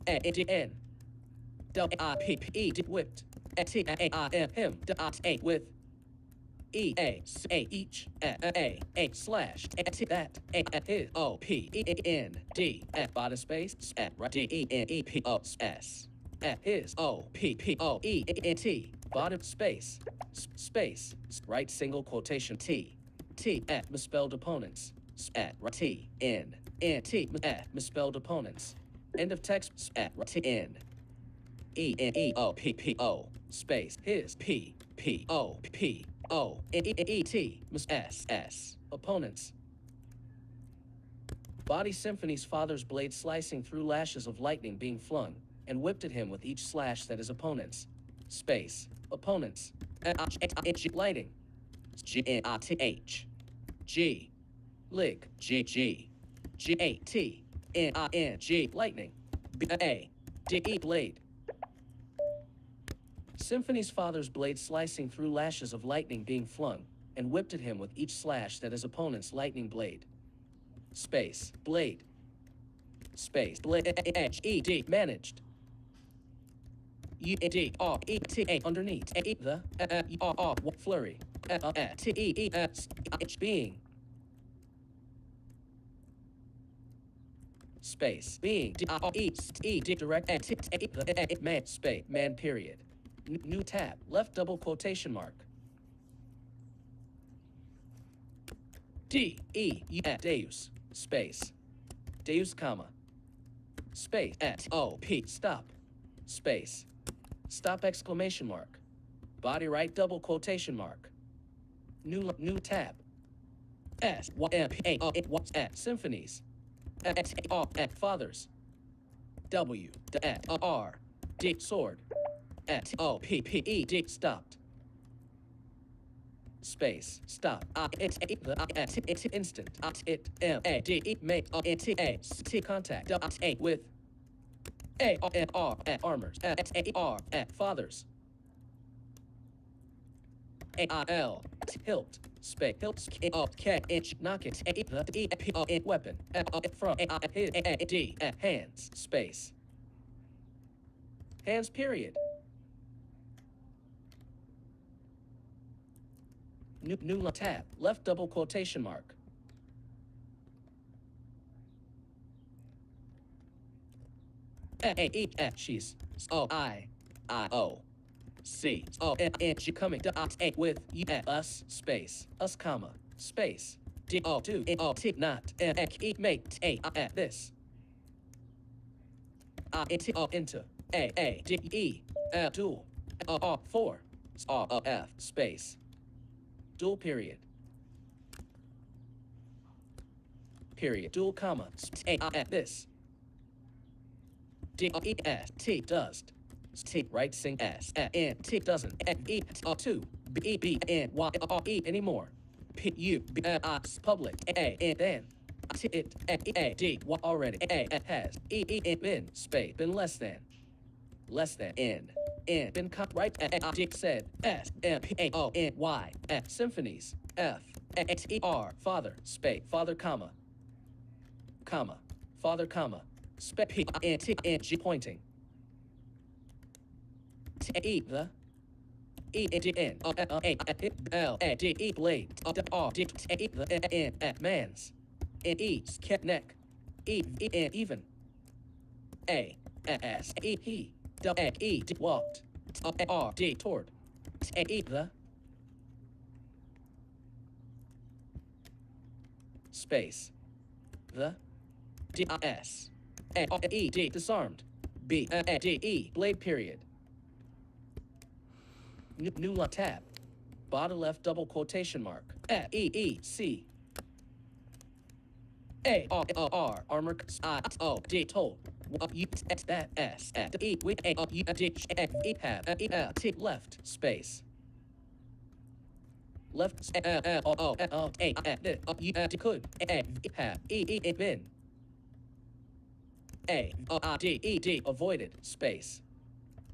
G N W I P P E whipped T A I M him A with E A each A slash T that his O P E N D body space D E N E P O S his O P P O E N T bottom space right single quotation T misspelled opponents T N T misspelled opponents end of text T N E O P P O space his P P O P O E T S opponents Body Symphony's father's blade slicing through lashes of lightning being flung, and whipped at him with each slash that his opponents. Space. Opponents. Lighting. G-N-I-T-H. G. Lig. G-G. G-A-T-N-I-N-G. Lightning. B-A-D-E. Blade. Symphony's father's blade slicing through lashes of lightning being flung, and whipped at him with each slash that his opponent's lightning blade. Space. Blade. Space. Blade. H-E-D. Managed. U-D-R-E-T-A. Underneath. The. R-R. Flurry. T-E-E-S. Being. Space. Being. D-R-E-E-D. Direct. Man. Space. Man. Period. New tab. Left double quotation mark. D-E-U. Deus. Space. Deus, comma. Space. S-O-P. Stop. Space. Stop exclamation mark. Body right double quotation mark. New tab. S-Y-M-P-A-O-S. Symphonies. S-A-R. Fathers. W-R-D. Sword. S-O-P-P-E-D. Stopped. Space. Stop. It's instant. It M-A-D-E. Make T-A-C. Contact. A with A-R-R. Armors. S-A-R. Fathers. A-I-L. Hilt. Space. Hilt. K-Inch. Knock it. E-P-O. Weapon. From. A-I-D. Hands. Space. Hands. Period. New tab. Left double quotation mark. She's O-I-O-C. O-N-G coming. A with us. Space. Us, comma. Space. D-O-2. N-O-T. Not. N-E. Mate. A. This. I-N-T-O. Into. A-A-D-E. Dual. R. 4. R-O-F. Space. Dual period. Period. Dual comma. This. D-E-S-T. Dust. T. Right sing S. N. T. Doesn't. E. 2. B. B. N. Y. R. E. Anymore. P. U. B. I. Public. A. N. Then. T. It. A. D. Y. Already. A. Has. E. E. N. Been. Space. Been less than. Less than. N. N. Been right. D. Said. S. M. P. A. O. N. Y. F. Symphonies. F. X. E. R. Father. Space. Father, comma. Comma. Father, comma. Space. P. N. T. N. G. Pointing. T. E. The. E. D. N. A. L. A. D. E. Blade. R. D. T. E. The. N. Man's. N. E. Neck. E. E. N. Even. A. S. E. He. W. E. D. Walked. R. D. Toward. T. E. The. Space. The. D. S. A. E. D. Disarmed. B. A. D. E. Blade period. New tab. Bottom left double quotation mark. E. E. C. A. R. R. Armor. I. O. D. Told. U. That. S. E. We. A. U. D. E. Have. E. T. Left. Space. Left. O. A. U. D. Could. A. Have. E. E. Been. A. I. D. E. D. Avoided. Space.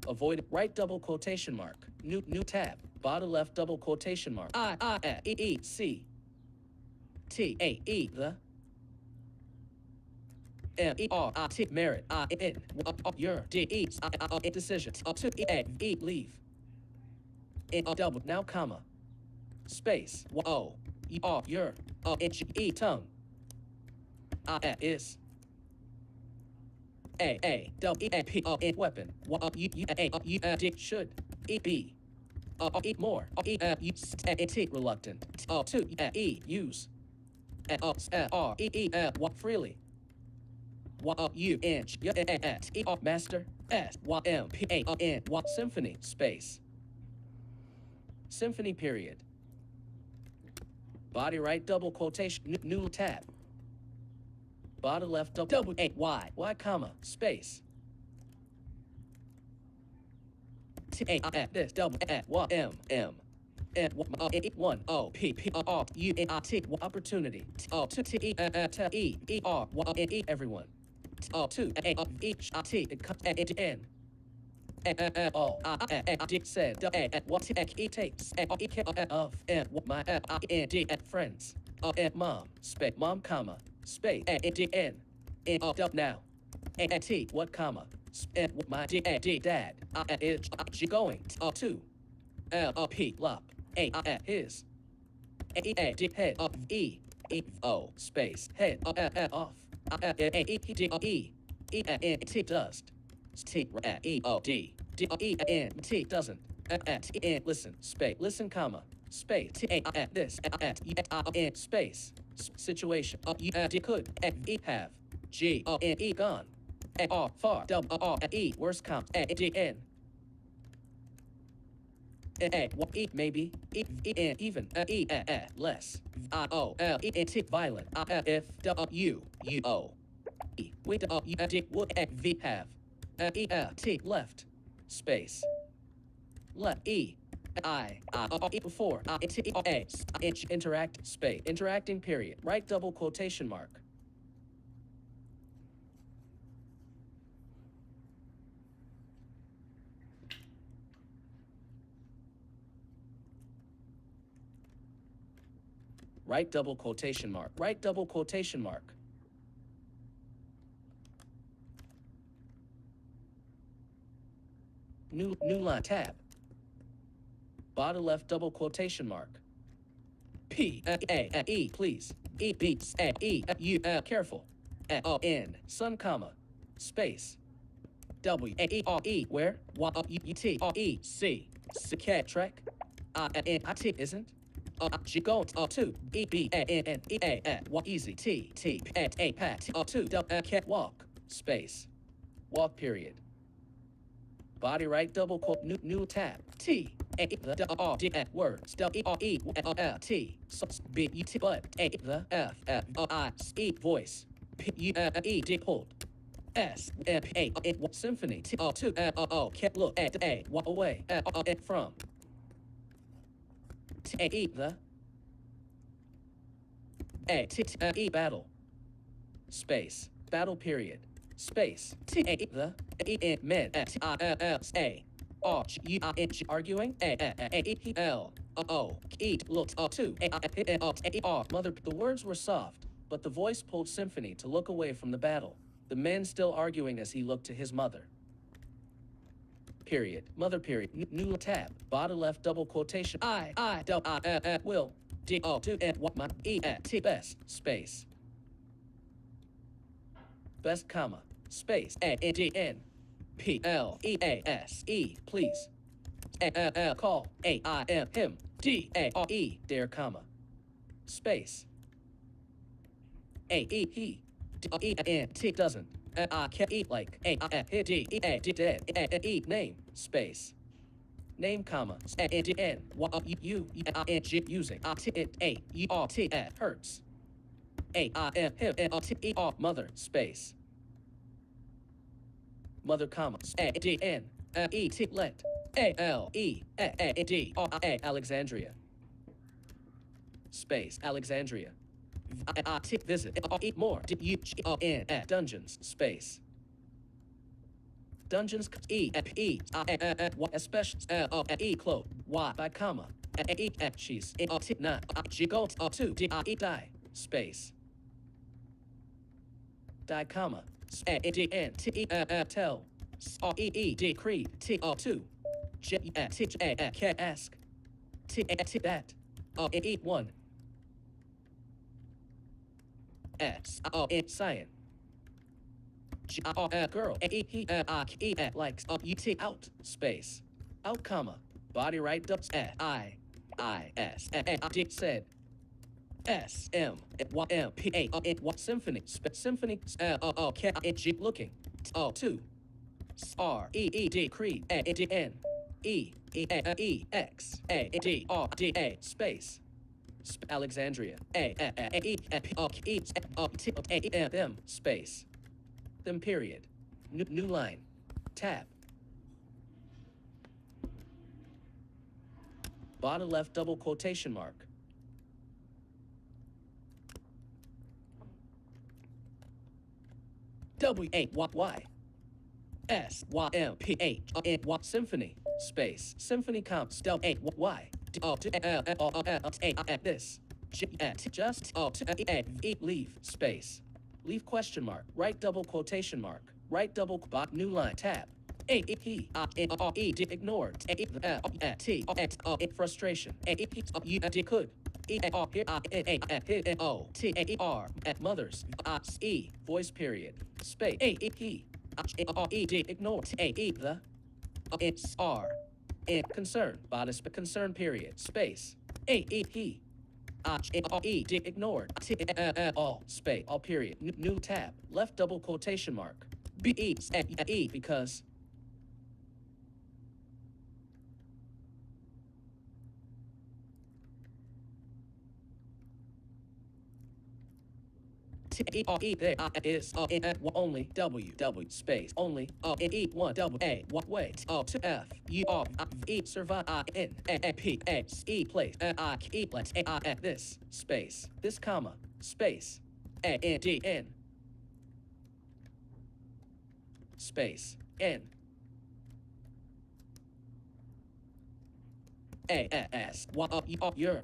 Avoided. Right double quotation mark. New tab. Bottom left double quotation mark. I. E. E. C. T. A. E. The. M. E. R. I. T. Merit. I. N. Your. D. E. I. Decision. To. E. A. E. Leave. N. Double. Now, comma. Space. O. E. R. Your. H. E. Tongue. I. Is. A. W. E. P. N. Weapon. U. A. U. D. Should. E. B. E. More. E. U. T. Reluctant. To. E. Use. R. E. E. Walk freely. U. N. E. Master. S. Y. M. P. A. N. Symphony. Space. Symphony period. Body right double quotation. New tab. Bottom left double A Y Y comma space. T A I this double A Y M M. And 1 O P P R U N I T opportunity. O T T E T E E R Y N E everyone. O 2 A each I T it comes at N. O I D said A what E takes E K of and my N D friends. Mom space mom comma space D N now. T what comma my D dad G going 2 L P lop A his A D head of E O space head off T dust T E O D D E N T doesn't T N listen space listen comma space T A this N space situation you could E have G N E gone R far W R E worst comma D N E maybe E N even E less I O L E N T violent F W U O E with U D would V have E L T left space left E before T A interact space interacting period right double quotation mark. Right double quotation mark. Right double quotation mark. New line tab. Bottom left double quotation mark. P A E please. E beats E U careful. O N sun comma space. W A E R E where Y U T R E C cat track. N I T isn't. G go 2 E B A N N E A walk easy T T pat A pat 2 cat walk space walk period. Body right double quote new tab T A the R D words W E R E L T B U T but A the F F I E voice P U E D hold S M A symphony T O 2 O cat look at A walk away from T A E the A T T E battle space battle period space T A E the E N men T I L A R U I N G arguing A E L O eat looked 2 A R mother. The words were soft, but the voice pulled Symphony to look away from the battle. The men still arguing as he looked to his mother. Period. Mother period. New tab. Bottom left double quotation. Will. D O 2 N what my E T best space. Best comma space A N D N P L E A S E please. Call A I M him D A R E dare comma space. A E he D E N T doesn't. I can't eat like A I D E A D dead E name space. Name comma N D N Y U I N G using T A U R T hurts. A I M him N T E R mother space. Mother comma A D N E T let A L E A D R A Alexandria space Alexandria. I visit eat more D U G O N dungeons space. Dungeons E E especially E clo Y by comma E cheese T not G go 2 D I E die space. Die comma D N T E tell R E E D creed T O 2 J T A can ask T T that E 1 S O in cyan G girl E he E likes U T out space out comma body right dubs I S D said S M Y M P A N what symphony symphony K G looking 2 R E E D creed D N E E X A D R D A space Alexandria. Them. Space. Them. Period. New line. Tab. Bottom left double quotation mark. WAYSYMPH symphony space symphony comps WAY this just leave space leave question mark right double quotation mark right double new line tab ignored frustration you could mothers voice period space ignore the concern bodice concern period space ignored all space all period new tab left double quotation mark because there is only W space only one way to F U R E survive N P X E place let's this space this comma space N D N space N S your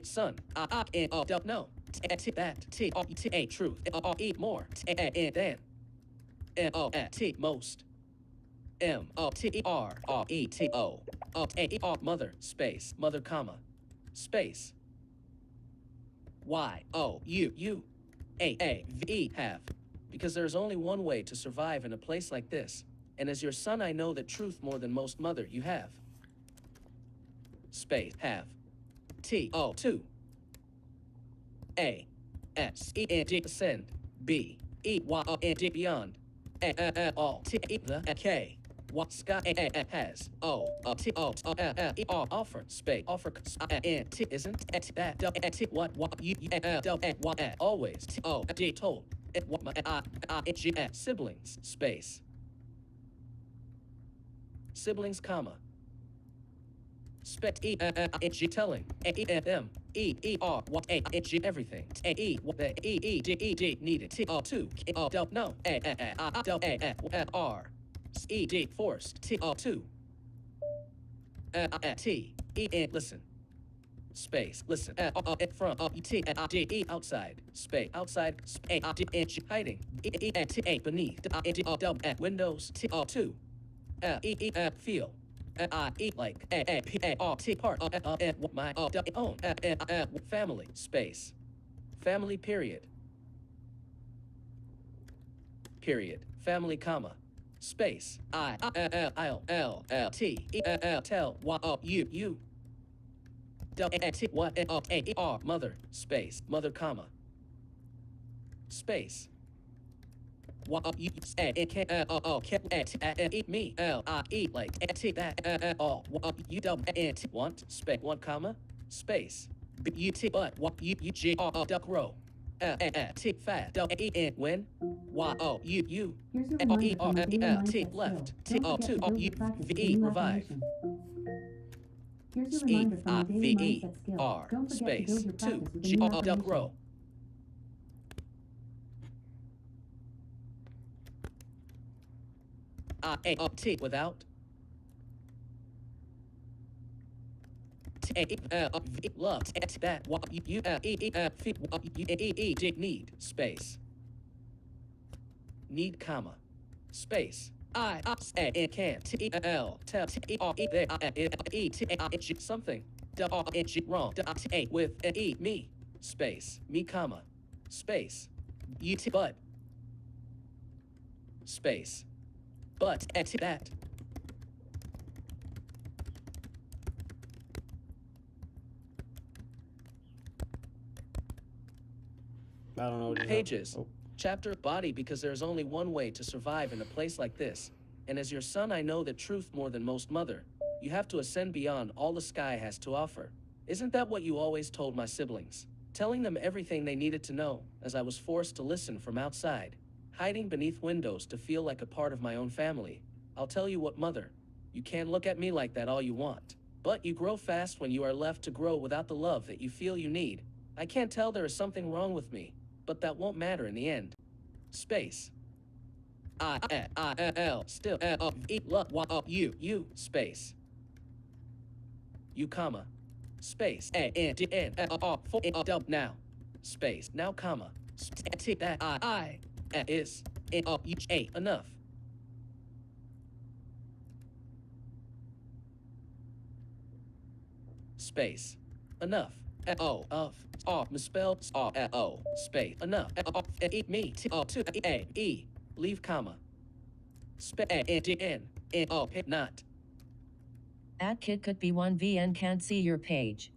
son no that truth more than most mother space mother comma space you have because there's only one way to survive in a place like this, and as your son I know the truth more than most mother you have space have two A S E N D send B E Y N D beyond all T the K what sky has T offer space offer N T isn't that T what you always D told what my G siblings space siblings comma spec G telling them what G everything what D needed two no R D forced two T listen space listen from T D outside space outside space hiding beneath windows two feel I eat like part of my own family space family period family comma space I'll T tell what you what mother space mother comma space what you can't eat me I eat like that all what you don't want space one comma space you but what you duck row fat don't eat when you Here's a reminder from the daily mindset left skill. Don't forget to build your practice with new revive affirmation. Here's a reminder from the daily mindset skill. Don't forget to build your practice with a new duck affirmation. row without love that what you need space need comma space I can't tell something wrong with me space me comma space you but space but that I don't know what just pages happened. chapter body because there's only one way to survive in a place like this, and as your son I know the truth more than most mother. You have to ascend beyond all the sky has to offer. Isn't that what you always told my siblings? Telling them everything they needed to know, as I was forced to listen from outside, hiding beneath windows to feel like a part of my own family. I'll tell you what, mother. You can look at me like that all you want, but you grow fast when you are left to grow without the love that you feel you need. I can't tell there is something wrong with me, but that won't matter in the end. Space. I-L still you space. You comma. Space A-N-D-N-L-R-4-L now. Space now comma. T that I is A enough. Space enough. O of misspelled O space enough. Me T O to A E leave comma. Space A-N-D-N-N-O not. That kid could be 1V and can't see your page.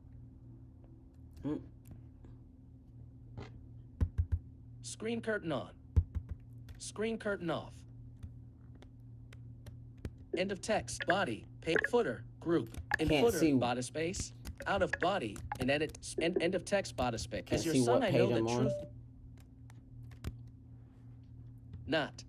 Screen curtain on. Screen curtain off. End of text, body, page, footer, group, in Can't footer, see. body space, out of body, and edit, end of text, body space. Can't As your see son, what I know page that I'm on. truth. Not.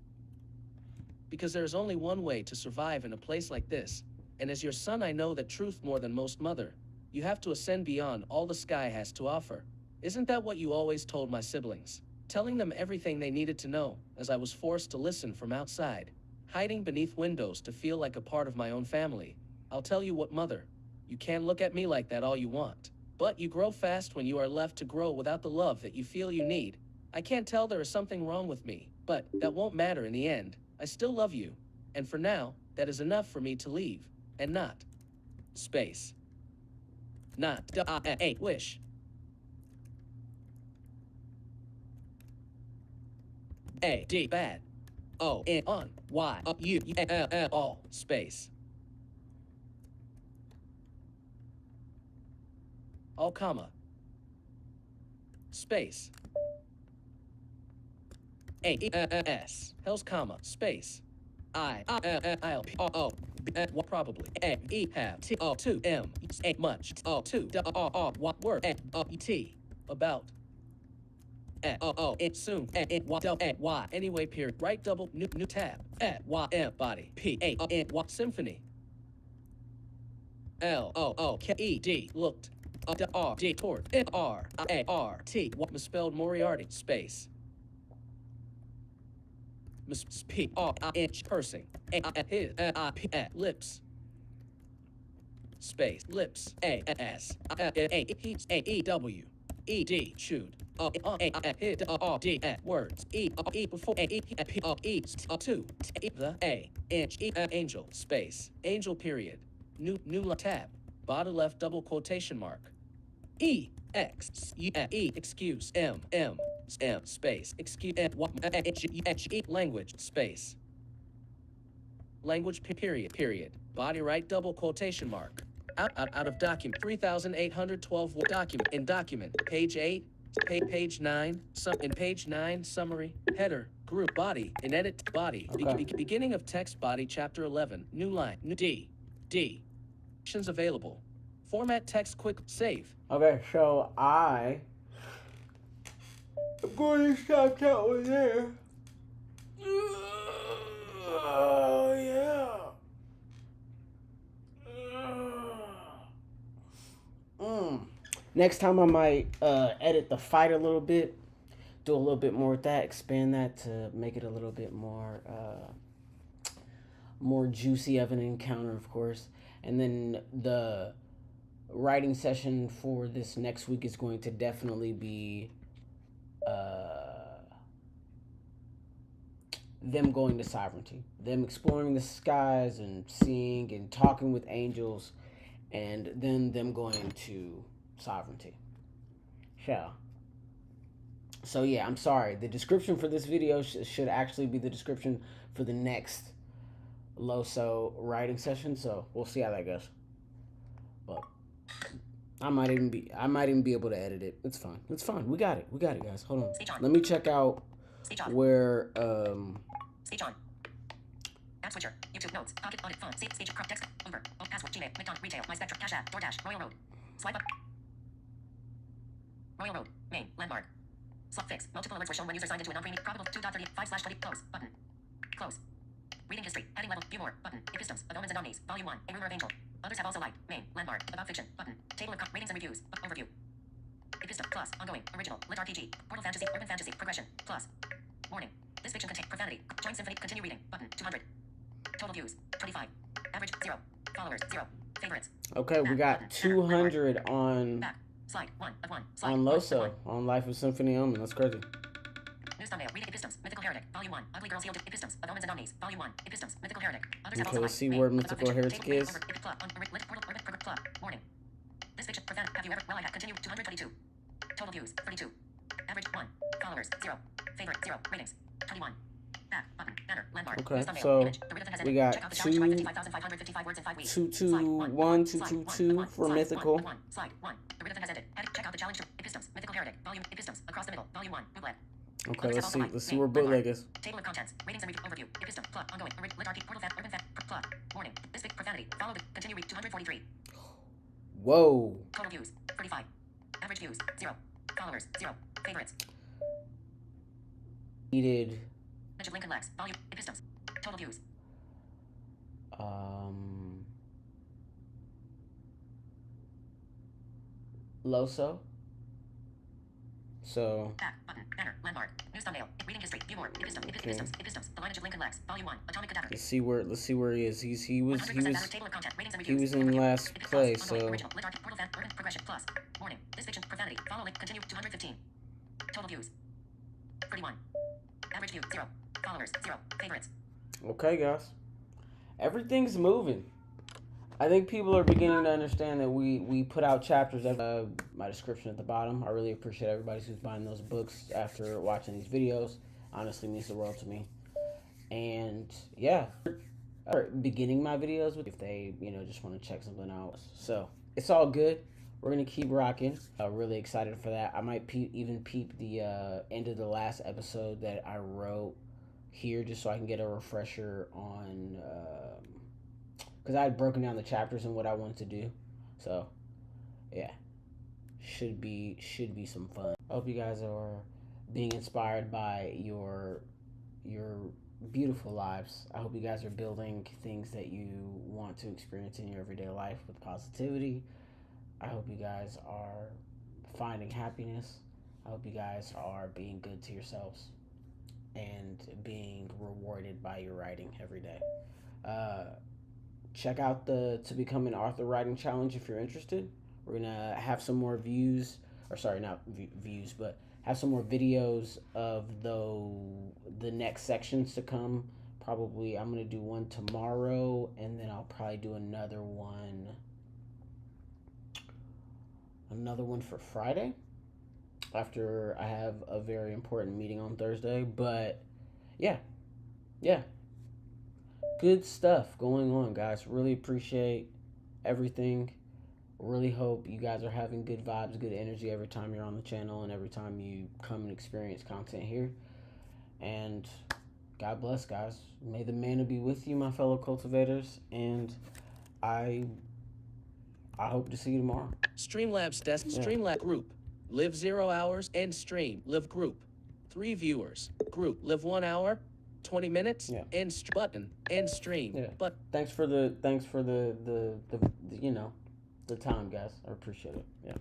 Because there is only one way to survive in a place like this. And as your son, I know that truth more than most mother. You have to ascend beyond all the sky has to offer. Isn't that what you always told my siblings? Telling them everything they needed to know, as I was forced to listen from outside. Hiding beneath windows to feel like a part of my own family. I'll tell you what, mother. You can look at me like that all you want. But you grow fast when you are left to grow without the love that you feel you need. I can't tell there is something wrong with me, but that won't matter in the end. I still love you. And for now, that is enough for me to leave. And not. Space. Not. A wish. A D bad. O N on Y U L L all space. All comma. Space. A E S Hell's comma space. I'll P O probably A E have T O 2 M A much O 2 D R what word E T about it soon Y anyway period right double new tab Y M body P A N Y symphony L O K E D looked R D toward R A R T what misspelled Moriarty space P R I H pursing his P lips space lips A S A E W E D chewed hid R D words E before A E P E 2 the A inch angel space angel period new tab bottom left double quotation mark E X E excuse M space excuse language space language period body right double quotation mark out of document 3812 document in document page 8 page 9 in page 9 summary header group body in edit body Okay. beginning of text body chapter 11 new line new D options available format text quick save. Okay, so I'm going to stop that one there. Oh, yeah. Next time I might edit the fight a little bit, do a little bit more with that, expand that to make it a little bit more juicy of an encounter, of course. And then the writing session for this next week is going to definitely be them going to sovereignty, them exploring the skies and seeing and talking with angels, and then them going to sovereignty. So yeah, I'm sorry. The description for this video should actually be the description for the next LoSO writing session. So we'll see how that goes. But I might even be able to edit it. It's fine. It's fine. We got it, guys. Hold on. Let me check out where Speech on. App switcher. YouTube notes. Pocket audit font. Stage crop text. Uber. Password. Gmail. McDonald's. Retail. My Spectrum. Cash App. DoorDash. RoyalRoad. Swipe up. RoyalRoad. Main. Landmark. Slot fix. Multiple alerts were shown when user signed into a non-premium. Probable 2.35/20. Close. Button. Close. Reading history. Heading level. View more. Button. Epistems of Omens and Omnis. Volume 1. A Rumor of Angel. Others have also liked. Main. Landmark. About fiction. Button. Table of ratings and reviews. Overview. Epistem. Plus. Ongoing. Original. Lit RPG. Portal Fantasy. Urban Fantasy. Progression. Plus. Warning. This fiction contains profanity. Joint symphony. Continue reading. Button. 200. Total views. 25. Average. 0. Followers. 0. Favorites. Okay, we got 200 on Back. Slide. 1 of 1. Slide. on 1 of LoSo 1. on Life of Symphony Omen. That's crazy. News thumbnail. Reading Epistems. Mythical Heretic. Volume 1. Ugly Girls Healed. Epistems of Omens and Omnis. Volume 1. Epistems. Mythical Heretic. Others have Okay, also let's liked. see Main. where About Mythical fiction. Heretic Table. is. Over. Plot. Lit portal. Urban. Plot. Warning. This fiction. Prevent. Have you ever? Well, I have. Continue. 222. Total views. 32. Average. 1. Followers. 0. Favorite. 0. Ratings. 21. Back. Button. Banner. Landmark. Okay, News thumbnail. so Image. The Riveton has we ended. got Check out the challenge to write 55,555 words in 5 weeks. 221, 222 for Mythical. Slide 1. The Riveton has ended. Check out the challenge to Epistems. Mythical Heretic. Volume. Epistems. Across the middle. Volume 1. Bootleg. Okay, let's see where bootleg is. Table of contents. Ratings and review. Overview. Epistem. Plot. Ongoing. Lit RP. Portal. Urban. Plot. Warning. This big profanity. Follow the. Continue read. 243. Whoa. Total views. 35. Average views. 0. Followers. 0. Favorites. Needed. Image of Lincoln Lex. Volume. Epistems. Total views. LoSo. So Back. Button. Banner. Landmark. News thumbnail. Reading history. View more. Epistems. The lineage of Lincoln Lex. Volume 1. Atomic Attacker. let's see where he is. He was 100% banner. Table of content. Ratings and he reviews. was in Overview. last Epic place. Plus. Ongoing. So Original. Lit RP. Portal. Urban. Progression. Plus. Warning. This fiction. Profanity. Follow link. Continue. 215. Total views. 31. Average view. 0. Followers. 0. Favorites. okay, guys, everything's moving. I think people are beginning to understand that we put out chapters. My description at the bottom. I really appreciate everybody who's buying those books after watching these videos. Honestly, means the world to me. And yeah, beginning my videos with if they just want to check something out. So it's all good. We're gonna keep rocking. Really excited for that. I might even peep the end of the last episode that I wrote here, just so I can get a refresher on. Because I had broken down the chapters and what I wanted to do. So yeah, should be some fun. I hope you guys are being inspired by your beautiful lives. I hope you guys are building things that you want to experience in your everyday life with positivity. I hope you guys are finding happiness. I hope you guys are being good to yourselves and being rewarded by your writing every day. Check out the To Become an Author Writing Challenge if you're interested. We're going to have some more views, or sorry, not views, but have some more videos of the next sections to come. Probably I'm going to do one tomorrow, and then I'll probably do another one for Friday after I have a very important meeting on Thursday. But yeah, good stuff going on, guys. Really appreciate everything. Really hope you guys are having good vibes, good energy every time you're on the channel and every time you come and experience content here. And God bless, guys. May the manna be with you, my fellow cultivators, and I hope to see you tomorrow. Streamlabs desk, Yeah. Streamlab group. Live 0 hours, end stream. Live group. 3 viewers. Group. Live 1 hour, 20 minutes. Yeah. End button. End stream. Yeah. But Thanks for the time, guys. I appreciate it. Yeah.